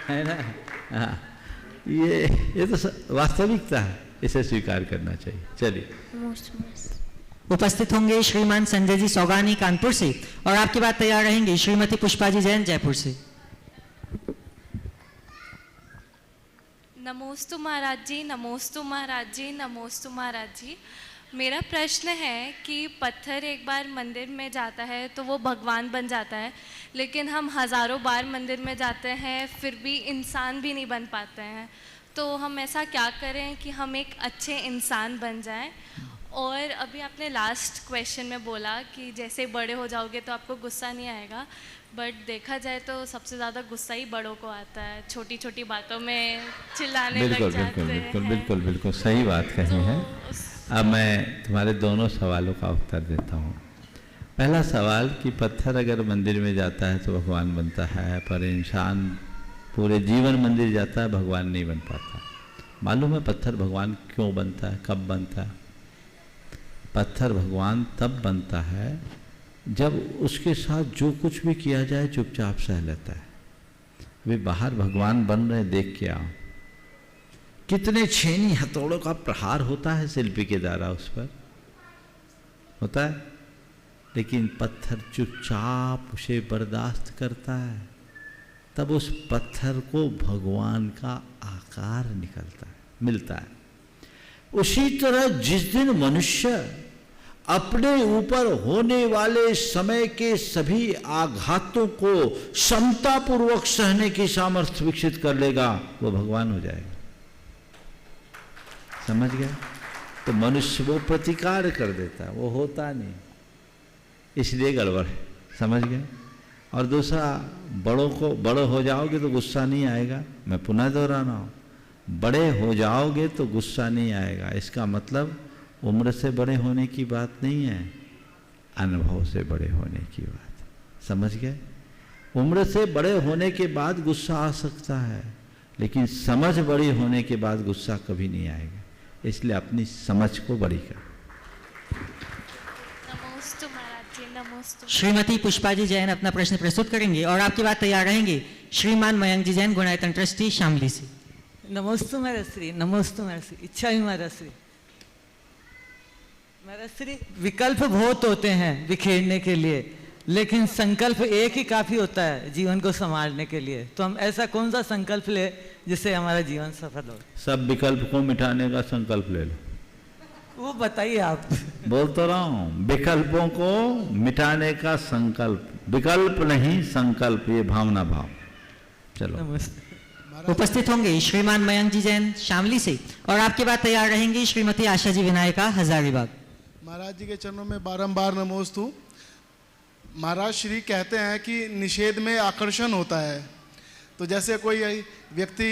है ना? हाँ, ये तो वास्तविकता है, इसे स्वीकार करना चाहिए। चलिए, उपस्थित होंगे श्रीमान संजय जी सोगानी कानपुर से और आपकी बात तैयार रहेंगी श्रीमती पुष्पा जी जैन जयपुर से। नमोस्तु महाराज जी, नमोस्तु महाराज जी, नमोस्तु महाराज जी। मेरा प्रश्न है कि पत्थर एक बार मंदिर में जाता है तो वो भगवान बन जाता है, लेकिन हम हज़ारों बार मंदिर में जाते हैं फिर भी इंसान भी नहीं बन पाते हैं। तो हम ऐसा क्या करें कि हम एक अच्छे इंसान बन जाएं? और अभी आपने लास्ट क्वेश्चन में बोला कि जैसे बड़े हो जाओगे तो आपको गुस्सा नहीं आएगा, बट देखा जाए तो सबसे ज़्यादा गुस्सा ही बड़ों को आता है, छोटी छोटी बातों में चिल्लाने लग बिल्कुल जाते बिल्कुल बिल्कुल हैं। बिल्कुल बिल्कुल सही बात कही है। अब मैं तुम्हारे दोनों सवालों का उत्तर देता हूँ। पहला सवाल कि पत्थर अगर मंदिर में जाता है तो भगवान बनता है, पर इंसान पूरे जीवन मंदिर जाता है भगवान नहीं बन पाता। मालूम है पत्थर भगवान क्यों बनता है, कब बनता है? पत्थर भगवान तब बनता है जब उसके साथ जो कुछ भी किया जाए चुपचाप सह लेता है। वे बाहर भगवान बन रहे देख के आओ, कितने छेनी हथौड़ों का प्रहार होता है शिल्पी के द्वारा उस पर, होता है, लेकिन पत्थर चुपचाप उसे बर्दाश्त करता है, तब उस पत्थर को भगवान का आकार निकलता है, मिलता है। उसी तरह जिस दिन मनुष्य अपने ऊपर होने वाले समय के सभी आघातों को समतापूर्वक सहने की सामर्थ्य विकसित कर लेगा, वो भगवान हो जाएगा। समझ गए? तो मनुष्य वो प्रतिकार कर देता है, वो होता नहीं, इसलिए गड़बड़ है। समझ गए? और दूसरा, बड़े हो जाओगे तो गुस्सा नहीं आएगा। मैं पुनः दोहरा रहा हूँ, बड़े हो जाओगे तो गुस्सा नहीं आएगा। इसका मतलब उम्र से बड़े होने की बात नहीं है, अनुभव से बड़े होने की बात। समझ गए? उम्र से बड़े होने के बाद गुस्सा आ सकता है, लेकिन समझ बड़ी होने के बाद गुस्सा कभी नहीं आएगा। इसलिए अपनी समझ को बड़ी कर। नमोस्तु महाराज जी, नमोस्तु। श्रीमती पुष्पाजी जैन अपना प्रश्न प्रस्तुत करेंगे और आपके बाद तैयार रहेंगे श्रीमान मयंक जी जैन, गुणायतन ट्रस्टी, शामली से। नमोस्तु महाराज श्री, नमोस्तु महाराज श्री, इच्छा भी महाराज श्री। महाराज श्री, विकल्प बहुत होते हैं बिखेरने के लिए, लेकिन संकल्प एक ही काफी होता है जीवन को संभालने के लिए। तो हम ऐसा कौन सा संकल्प ले जिससे हमारा जीवन सफल हो? सब विकल्प को मिटाने का संकल्प ले लो। वो बताइए आप। बोल तो रहा हूं, विकल्पों को मिटाने का संकल्प, विकल्प नहीं संकल्प, ये भावना भाव। चलो। नमस्ते। उपस्थित होंगे श्रीमान मयंक जी जैन, शामली से, और आपके बाद तैयार रहेंगी श्रीमती आशा जी विनायका, हजारीबाग। महाराज जी के चरणों में बारंबार नमोस्तु। महाराज श्री कहते हैं कि निषेध में आकर्षण होता है, तो जैसे कोई व्यक्ति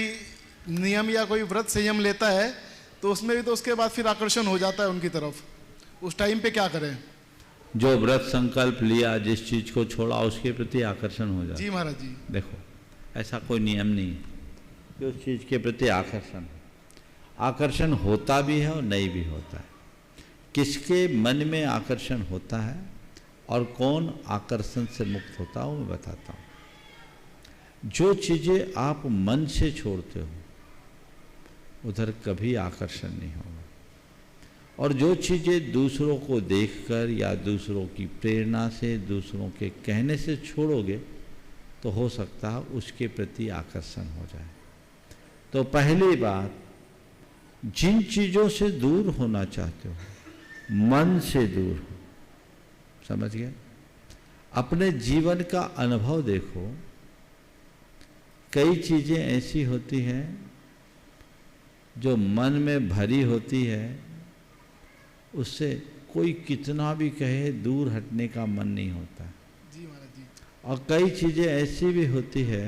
नियम या कोई व्रत संयम लेता है तो उसमें भी तो उसके बाद फिर आकर्षण हो जाता है उनकी तरफ, उस टाइम पे क्या करें? जो व्रत संकल्प लिया, जिस चीज को छोड़ा, उसके प्रति आकर्षण हो जाता है। जी महाराज जी। देखो, ऐसा कोई नियम नहीं कि उस चीज के प्रति आकर्षण होता भी है और नहीं भी होता है। किसके मन में आकर्षण होता है और कौन आकर्षण से मुक्त होता है, वो मैं बताता हूँ। जो चीजें आप मन से छोड़ते हो उधर कभी आकर्षण नहीं होगा, और जो चीजें दूसरों को देखकर या दूसरों की प्रेरणा से, दूसरों के कहने से छोड़ोगे तो हो सकता है उसके प्रति आकर्षण हो जाए। तो पहली बात, जिन चीजों से दूर होना चाहते हो, मन से दूर हो। समझ गए? अपने जीवन का अनुभव देखो, कई चीजें ऐसी होती हैं जो मन में भरी होती है, उससे कोई कितना भी कहे दूर हटने का मन नहीं होता। जी महाराज जी। और कई चीजें ऐसी भी होती है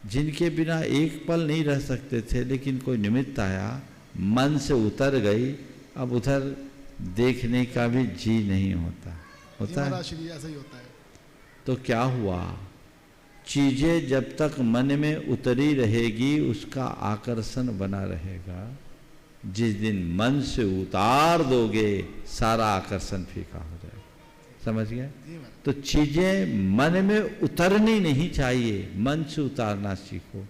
जिनके बिना एक पल नहीं रह सकते थे, लेकिन कोई निमित्त आया, मन से उतर गई, अब उधर देखने का भी जी नहीं होता। होता है? ऐसा ही होता है। तो क्या हुआ? चीजें जब तक मन में उतरी रहेगी उसका आकर्षण बना रहेगा। जिस दिन मन से उतार दोगे सारा आकर्षण फीका हो जाएगा। समझ गए? तो चीजें मन में उतरनी नहीं चाहिए, मन से उतारना सीखो।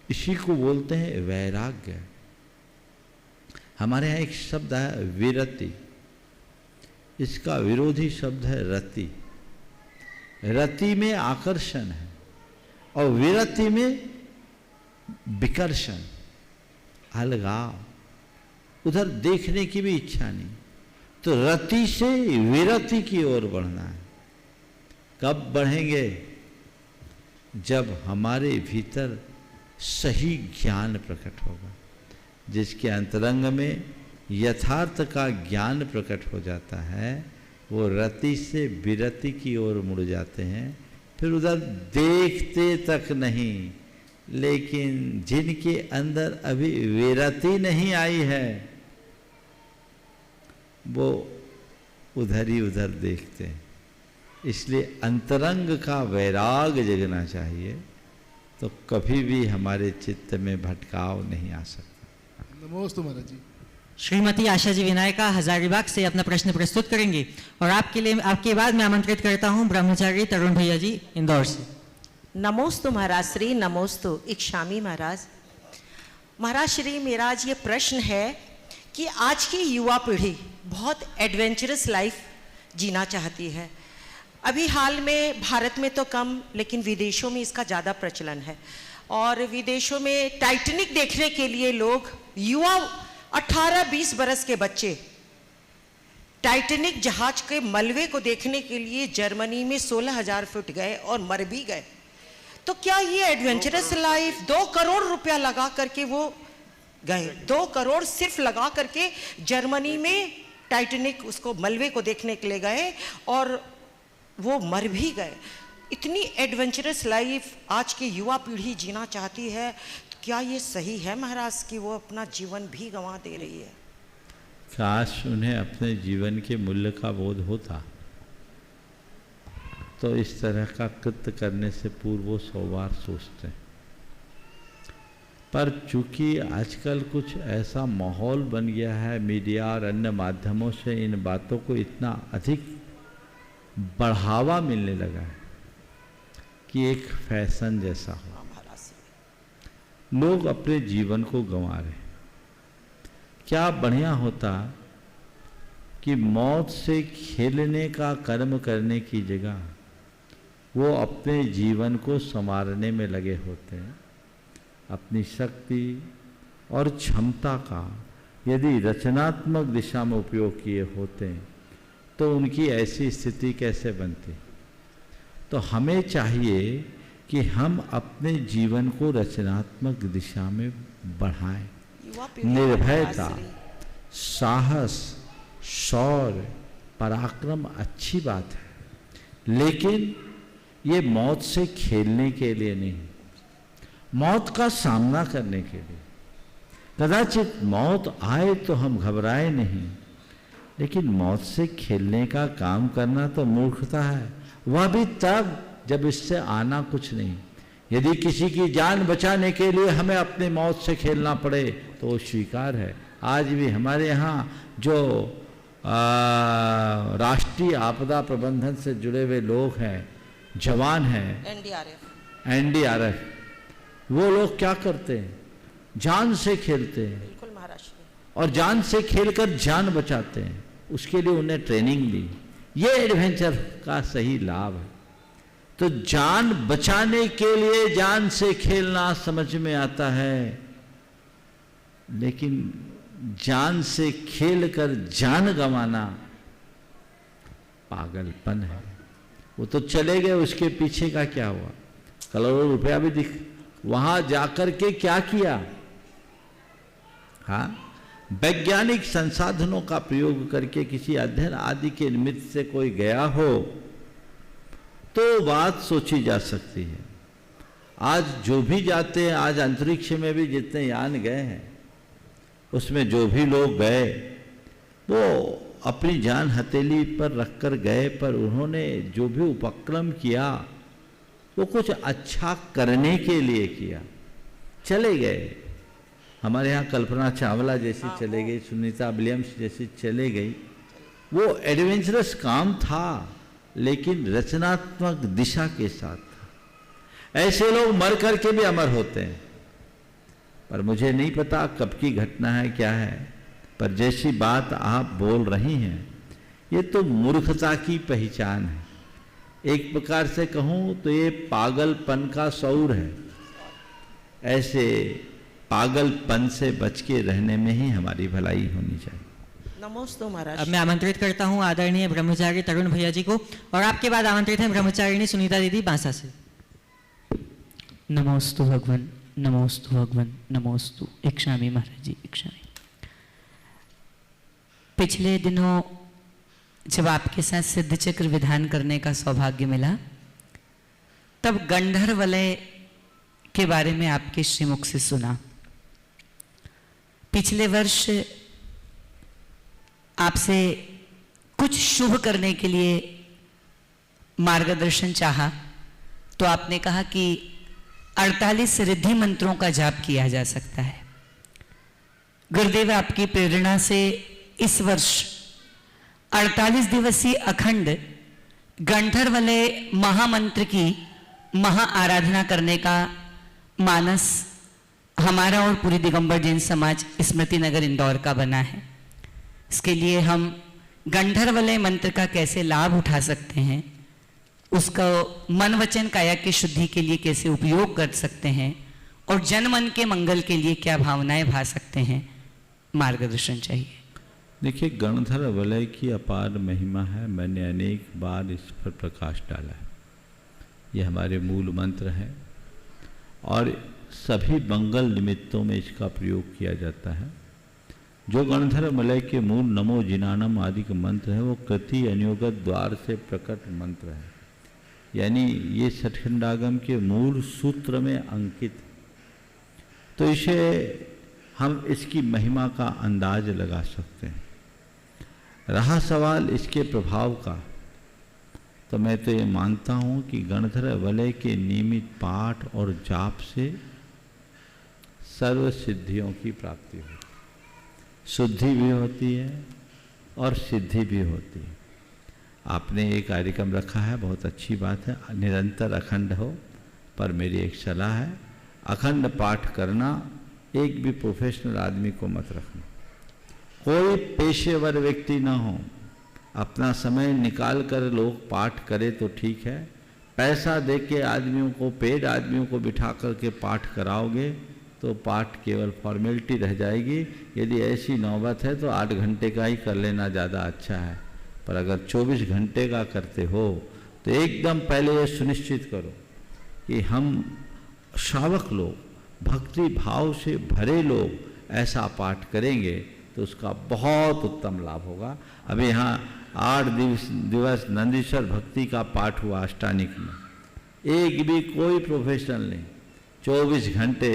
इसी को बोलते हैं वैराग्य। हमारे यहाँ एक शब्द है विरति, इसका विरोधी शब्द है रति। रति में आकर्षण है और विरति में विकर्षण, अलगाव, उधर देखने की भी इच्छा नहीं। तो रति से विरति की ओर बढ़ना है। कब बढ़ेंगे? जब हमारे भीतर सही ज्ञान प्रकट होगा। जिसके अंतरंग में यथार्थ का ज्ञान प्रकट हो जाता है, वो रति से विरति की ओर मुड़ जाते हैं, फिर उधर देखते तक नहीं। लेकिन जिनके अंदर अभी विरति नहीं आई है, वो उधर ही उधर देखते हैं। इसलिए अंतरंग का वैराग जगना चाहिए, तो कभी भी हमारे चित्त में भटकाव नहीं आ सकता। नमोस्तु महाराज जी। श्रीमती आशा जी विनायका हजारीबाग से अपना प्रश्न प्रस्तुत करेंगी और आपके बाद मैं आमंत्रित करता हूं ब्रह्मचारी तरुण भैया जी इंदौर से। नमोस्तु महाराज श्री, नमोस्तु इक्षामी महाराज। महाराज श्री, मेरा आज ये प्रश्न है कि आज की युवा पीढ़ी बहुत एडवेंचरस लाइफ जीना चाहती है। अभी हाल में भारत में तो कम, लेकिन विदेशों में इसका ज़्यादा प्रचलन है। और विदेशों में टाइटैनिक देखने के लिए लोग, युवा 18-20 बरस के बच्चे टाइटैनिक जहाज के मलबे को देखने के लिए जर्मनी में 16,000 फुट गए और मर भी गए। तो क्या ये एडवेंचरस लाइफ, 2 करोड़ रुपया लगा करके वो गए, 2 करोड़ सिर्फ लगा करके जर्मनी में टाइटैनिक उसको मलबे को देखने के लिए गए और वो मर भी गए। इतनी एडवेंचरस लाइफ आज की युवा पीढ़ी जीना चाहती है, तो क्या ये सही है महाराज कि वो अपना जीवन भी गंवा दे रही है? काश उन्हें अपने जीवन के मूल्य का बोध होता, तो इस तरह का कृत्य करने से पूर्व वो 100 बार सोचते हैं। पर चूंकि आजकल कुछ ऐसा माहौल बन गया है, मीडिया और अन्य माध्यमों से इन बातों को इतना अधिक बढ़ावा मिलने लगा है कि एक फैशन जैसा हो, लोग अपने जीवन को गंवा रहे। क्या बढ़िया होता कि मौत से खेलने का कर्म करने की जगह वो अपने जीवन को संवारने में लगे होते हैं। अपनी शक्ति और क्षमता का यदि रचनात्मक दिशा में उपयोग किए होते हैं, तो उनकी ऐसी स्थिति कैसे बनती? तो हमें चाहिए कि हम अपने जीवन को रचनात्मक दिशा में बढ़ाएं। निर्भयता, साहस, शौर्य, पराक्रम अच्छी बात है, लेकिन ये मौत से खेलने के लिए नहीं, मौत का सामना करने के लिए। कदाचित मौत आए तो हम घबराए नहीं, लेकिन मौत से खेलने का काम करना तो मूर्खता है। वह भी तब जब इससे आना कुछ नहीं। यदि किसी की जान बचाने के लिए हमें अपनी मौत से खेलना पड़े तो वो स्वीकार है। आज भी हमारे यहाँ जो राष्ट्रीय आपदा प्रबंधन से जुड़े हुए लोग हैं, जवान हैं, एनडीआरएफ, वो लोग क्या करते हैं? जान से खेलते हैं। बिल्कुल महाराज। और जान से खेलकर जान बचाते हैं, उसके लिए उन्हें ट्रेनिंग दी। ये एडवेंचर का सही लाभ है। तो जान बचाने के लिए जान से खेलना समझ में आता है, लेकिन जान से खेलकर जान गंवाना पागलपन है। वो तो चले गए, उसके पीछे का क्या हुआ? करोड़ों रुपया भी दिख, वहां जाकर के क्या किया? हाँ, वैज्ञानिक संसाधनों का प्रयोग करके किसी अध्ययन आदि के निमित्त से कोई गया हो तो बात सोची जा सकती है। आज जो भी जाते हैं, आज अंतरिक्ष में भी जितने यान गए हैं, उसमें जो भी लोग गए वो अपनी जान हथेली पर रखकर गए, पर उन्होंने जो भी उपक्रम किया वो कुछ अच्छा करने के लिए किया। चले गए, हमारे यहाँ कल्पना चावला जैसी चले गई, सुनीता विलियम्स जैसी चले गई। वो एडवेंचरस काम था, लेकिन रचनात्मक दिशा के साथ था। ऐसे लोग मर करके भी अमर होते हैं। पर मुझे नहीं पता कब की घटना है, क्या है, पर जैसी बात आप बोल रही हैं, ये तो मूर्खता की पहचान है। एक प्रकार से कहूँ तो ये पागलपन का शौर है। ऐसे पागलपन से बच के रहने में ही हमारी भलाई होनी चाहिए। नमोस्तु महाराज। अब मैं आमंत्रित करता हूं आदरणीय ब्रह्मचारी तरुण भैया जी को, और आपके बाद आमंत्रित हैं ब्रह्मचारिणी सुनीता दीदी बांसा से। नमोस्तु भगवान। नमोस्तु भगवन नमोस्तु। इक्षामी महाराज जी इक्षामी। पिछले दिनों जब आपके साथ सिद्ध चक्र विधान करने का सौभाग्य मिला, तब गंधर्व वलय के बारे में आपके श्रीमुख से सुना। पिछले वर्ष आपसे कुछ शुभ करने के लिए मार्गदर्शन चाहा, तो आपने कहा कि 48 रिद्धि मंत्रों का जाप किया जा सकता है। गुरुदेव आपकी प्रेरणा से इस वर्ष 48 दिवसीय अखंड गंधर्व वलय महामंत्र की महा आराधना करने का मानस हमारा और पूरी दिगंबर जैन समाज स्मृति नगर इंदौर का बना है। इसके लिए हम गंधर्व वलय मंत्र का कैसे लाभ उठा सकते हैं, उसका मन वचन काया की शुद्धि के लिए कैसे उपयोग कर सकते हैं, और जन मन के मंगल के लिए क्या भावनाएं भा सकते हैं, मार्गदर्शन चाहिए। देखिए, गणधर वलय की अपार महिमा है। मैंने अनेक बार इस पर प्रकाश डाला है। ये हमारे मूल मंत्र हैं और सभी मंगल निमित्तों में इसका प्रयोग किया जाता है। जो गणधर वलय के मूल नमो जिनानम आदि के मंत्र हैं, वो कृति अनुयोगत द्वार से प्रकट मंत्र है, यानी ये सठखंडागम के मूल सूत्र में अंकित। तो इसे हम इसकी महिमा का अंदाज लगा सकते हैं। रहा सवाल इसके प्रभाव का, तो मैं तो ये मानता हूँ कि गणधर वलय के नियमित पाठ और जाप से सर्व सिद्धियों की प्राप्ति होती है। शुद्धि भी होती है और सिद्धि भी होती है। आपने एक कार्यक्रम रखा है, बहुत अच्छी बात है, निरंतर अखंड हो, पर मेरी एक सलाह है, अखंड पाठ करना एक भी प्रोफेशनल आदमी को मत रखना। कोई पेशेवर व्यक्ति ना हो, अपना समय निकाल कर लोग पाठ करे तो ठीक है। पैसा दे के आदमियों को, पेड आदमियों को बिठा कर के पाठ कराओगे तो पाठ केवल फॉर्मेलिटी रह जाएगी। यदि ऐसी नौबत है तो 8 घंटे का ही कर लेना ज़्यादा अच्छा है। पर अगर 24 घंटे का करते हो तो एकदम पहले ये सुनिश्चित करो कि हम श्रावक लोग, भक्ति भाव से भरे लोग ऐसा पाठ करेंगे तो उसका बहुत उत्तम लाभ होगा। अभी यहाँ 8 दिवस नंदीश्वर भक्ति का पाठ हुआ अष्टानिक में, एक भी कोई प्रोफेशनल नहीं, 24 घंटे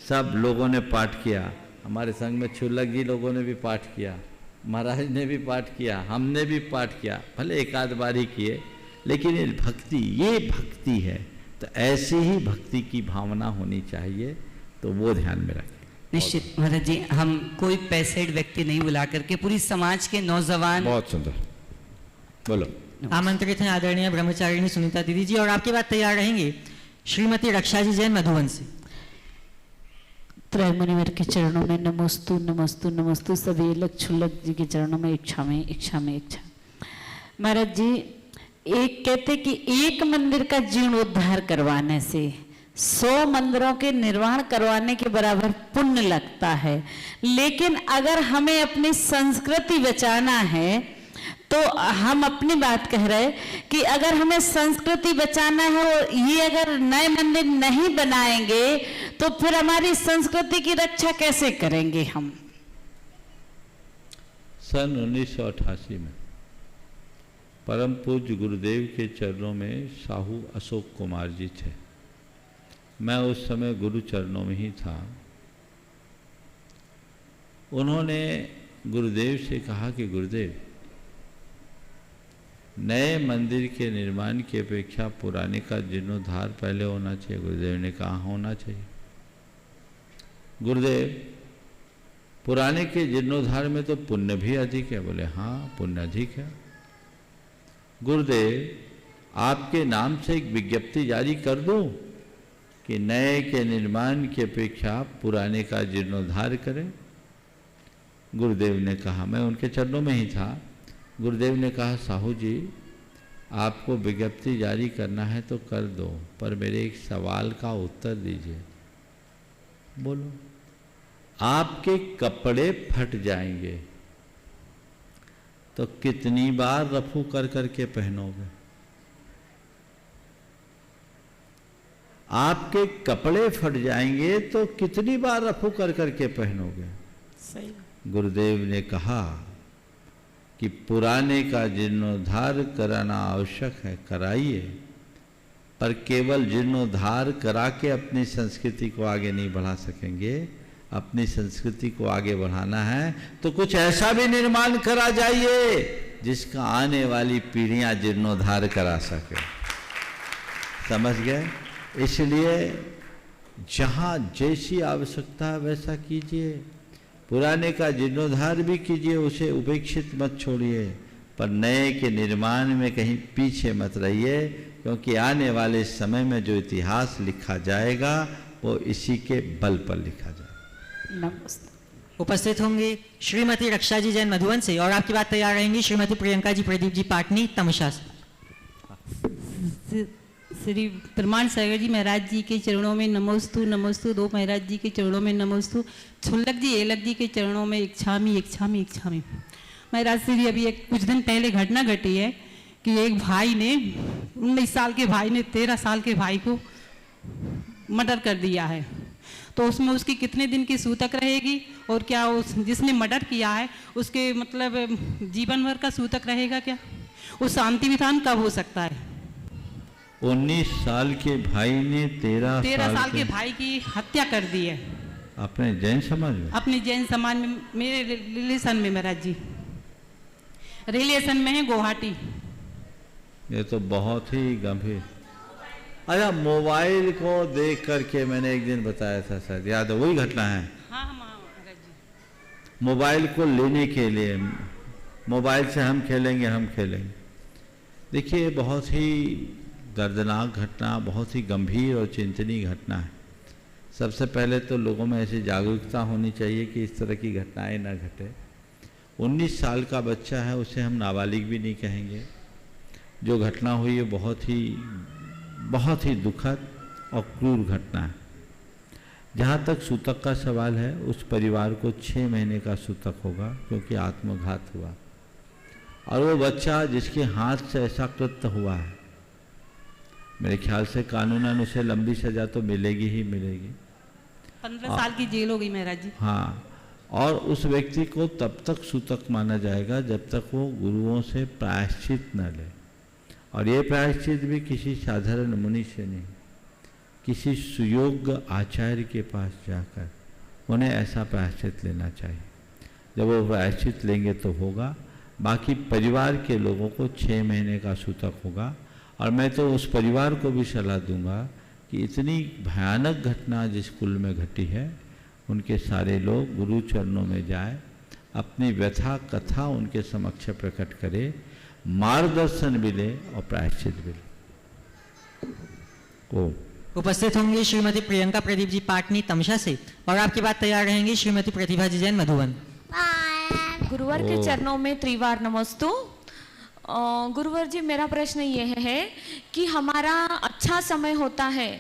सब लोगों ने पाठ किया। हमारे संग में छुल्लक जी लोगों ने भी पाठ किया, महाराज ने भी पाठ किया, हमने भी पाठ किया, भले एक आध बार ही किए, लेकिन ये भक्ति है। तो ऐसी ही भक्ति की भावना होनी चाहिए, तो वो ध्यान में रखें। निश्चित महाराज जी, हम कोई पैसेड व्यक्ति नहीं बुला करके पूरी समाज के नौजवान। बहुत सुंदर, बोलो। आमंत्रित हैं आदरणीय ब्रह्मचारिणी सुनीता दीदी जी, और आपकी बात तैयार रहेंगी श्रीमती रक्षा जी जैन मधुबन से। त्रय मुनिवर के चरणों में नमोस्तु नमोस्तु नमोस्तु। सभी लक्षुल्लक जी के चरणों में इच्छा में इच्छा में इच्छा। महाराज जी, एक कहते कि एक मंदिर का जीर्णोद्धार करवाने से 100 मंदिरों के निर्माण करवाने के बराबर पुण्य लगता है। लेकिन अगर हमें अपनी संस्कृति बचाना है, तो हम अपनी बात कह रहे कि अगर हमें संस्कृति बचाना है और ये अगर नए मंदिर नहीं बनाएंगे तो फिर हमारी संस्कृति की रक्षा कैसे करेंगे हम? सन 1988 में परम पूज्य गुरुदेव के चरणों में साहू अशोक कुमार जी थे। मैं उस समय गुरु चरणों में ही था। उन्होंने गुरुदेव से कहा कि गुरुदेव, नए मंदिर के निर्माण की अपेक्षा पुराने का जीर्णोद्धार पहले होना चाहिए। गुरुदेव ने कहा होना चाहिए। गुरुदेव, पुराने के जीर्णोद्धार में तो पुण्य भी अधिक है। बोले हाँ, पुण्य अधिक है। गुरुदेव, आपके नाम से एक विज्ञप्ति जारी कर दूं कि नए के निर्माण की अपेक्षा पुराने का जीर्णोद्धार करें। गुरुदेव ने कहा, मैं उनके चरणों में ही था। गुरुदेव ने कहा, साहू जी, आपको विज्ञप्ति जारी करना है तो कर दो, पर मेरे एक सवाल का उत्तर दीजिए। बोलो। आपके कपड़े फट जाएंगे तो कितनी बार रफू कर करके पहनोगे? आपके कपड़े फट जाएंगे तो कितनी बार रफू कर करके पहनोगे? सही। गुरुदेव ने कहा कि पुराने का जीर्णोद्धार कराना आवश्यक है, कराइए, पर केवल जीर्णोद्धार करा के अपनी संस्कृति को आगे नहीं बढ़ा सकेंगे। अपनी संस्कृति को आगे बढ़ाना है तो कुछ ऐसा भी निर्माण करा जाइए जिसका आने वाली पीढ़ियां जीर्णोद्धार करा सके। समझ गए? इसलिए जहाँ जैसी आवश्यकता है वैसा कीजिए। पुराने का जीर्णोद्धार भी कीजिए, उसे उपेक्षित मत छोड़िए, पर नए के निर्माण में कहीं पीछे मत रहिए, क्योंकि आने वाले समय में जो इतिहास लिखा जाएगा वो इसी के बल पर लिखा जाएगा। नमस्ते। उपस्थित होंगे श्रीमती रक्षा जी जैन मधुबन से, और आपकी बात तैयार रहेंगी श्रीमती प्रियंका जी प्रदीप जी पाटनी तमशा से। श्री प्रमाण सागर जी महाराज जी के चरणों में नमोस्तु नमोस्तु। दो महाराज जी के चरणों में नमोस्तु। छुल्लक जी एलक जी के चरणों में इच्छामी इच्छामी इच्छामी। महाराज श्री अभी एक कुछ दिन पहले घटना घटी है कि एक भाई ने 19 साल के भाई ने 13 साल के भाई को मर्डर कर दिया है। तो उसमें उसकी कितने दिन की सूतक रहेगी, और क्या उस जिसने मर्डर किया है उसके मतलब जीवन भर का सूतक रहेगा क्या? उस शांति विधान कब हो सकता है? 19 साल के भाई ने 13 साल के भाई की हत्या कर दी है अपने जैन समाज में। अपने जैन समाज में, मेरे रिलेशन में महाराज जी, रिलेशन में है गुवाहाटी। ये तो बहुत ही गंभीर। अच्छा, मोबाइल को देख करके मैंने एक दिन बताया था, शायद याद है, वही घटना है। हाँ महाराज जी। मोबाइल को लेने के लिए, मोबाइल से हम खेलेंगे। देखिए, बहुत ही दर्दनाक घटना, बहुत ही गंभीर और चिंतनीय घटना है। सबसे पहले तो लोगों में ऐसी जागरूकता होनी चाहिए कि इस तरह की घटनाएं ना घटे। 19 साल का बच्चा है, उसे हम नाबालिग भी नहीं कहेंगे। जो घटना हुई है बहुत ही दुखद और क्रूर घटना है। जहाँ तक सूतक का सवाल है, उस परिवार को 6 महीने का सूतक होगा, क्योंकि आत्मघात हुआ। और वो बच्चा जिसके हाथ से ऐसा कृत्य हुआ है, मेरे ख्याल से कानूनन उसे लंबी सजा तो मिलेगी ही मिलेगी। 15 साल की जेल हो गई महाराज जी। हाँ, और उस व्यक्ति को तब तक सूतक माना जाएगा जब तक वो गुरुओं से प्रायश्चित न ले। और ये प्रायश्चित भी किसी साधारण मुनि से नहीं, किसी सुयोग्य आचार्य के पास जाकर उन्हें ऐसा प्रायश्चित लेना चाहिए। जब वो प्रायश्चित लेंगे तो होगा। बाकी परिवार के लोगों को 6 महीने का सूतक होगा। और मैं तो उस परिवार को भी सलाह दूंगा कि इतनी भयानक घटना जिस कुल में घटी है, उनके सारे लोग गुरु चरणों में जाए, अपनी व्यथा कथा उनके समक्ष प्रकट करे, मार्गदर्शन मिले और प्रायश्चित मिले। ओ उपस्थित होंगे श्रीमती प्रियंका प्रदीप जी पाटनी तमशा से, और आपकी बात तैयार रहेंगी श्रीमती प्रतिभा जी जैन मधुबन। गुरुवर के चरणों में त्रिवार नमस्तु। गुरुवर जी, मेरा प्रश्न यह है कि हमारा अच्छा समय होता है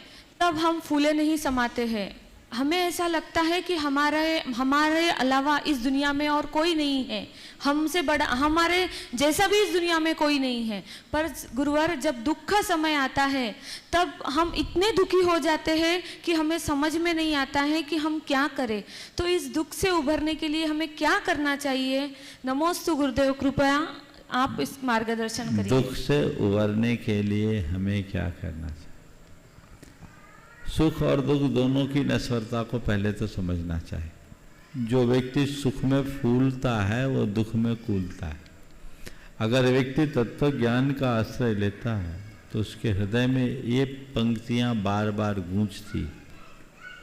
तब हम फूले नहीं समाते हैं। हमें ऐसा लगता है कि हमारे अलावा इस दुनिया में और कोई नहीं है, हमसे बड़ा, हमारे जैसा भी इस दुनिया में कोई नहीं है। पर गुरुवर, जब दुख का समय आता है तब हम इतने दुखी हो जाते हैं कि हमें समझ में नहीं आता है कि हम क्या करें। तो इस दुख से उभरने के लिए हमें क्या करना चाहिए? नमोस्तु गुरुदेव, कृपया आप इस मार्गदर्शन करिए। दुख से उभरने के लिए हमें क्या करना चाहिए? सुख और दुख दोनों की नश्वरता को पहले तो समझना चाहिए। जो व्यक्ति सुख में फूलता है वो दुख में कूलता है। अगर व्यक्ति तत्व ज्ञान का आश्रय लेता है तो उसके हृदय में ये पंक्तियां बार बार गूंजती,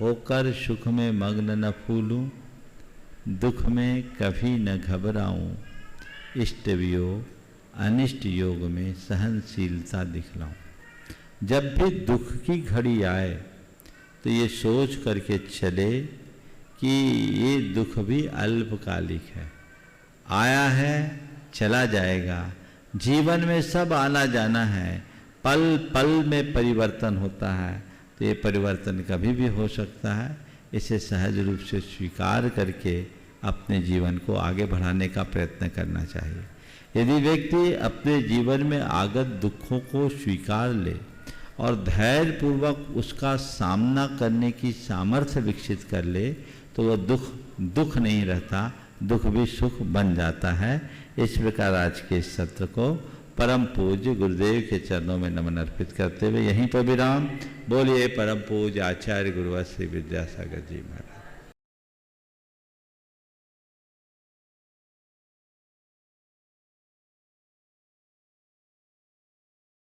होकर सुख में मग्न न फूलूं, दुख में कभी न घबराऊं, इष्ट वियोग अनिष्ट योग में सहनशीलता दिखलाऊं। जब भी दुख की घड़ी आए तो ये सोच करके चले कि ये दुख भी अल्पकालिक है, आया है चला जाएगा। जीवन में सब आना जाना है, पल पल में परिवर्तन होता है, तो ये परिवर्तन कभी भी हो सकता है। इसे सहज रूप से स्वीकार करके अपने जीवन को आगे बढ़ाने का प्रयत्न करना चाहिए। यदि व्यक्ति अपने जीवन में आगत दुखों को स्वीकार ले और धैर्यपूर्वक उसका सामना करने की सामर्थ्य विकसित कर ले तो वह दुख नहीं रहता, दुख भी सुख बन जाता है। इस प्रकार आज के इस सत्र को परम पूज्य गुरुदेव के चरणों में नमन अर्पित करते हुए यहीं पर विराम। बोलिए परम पूज्य आचार्य गुरुवर श्री विद्यासागर जी महाराज।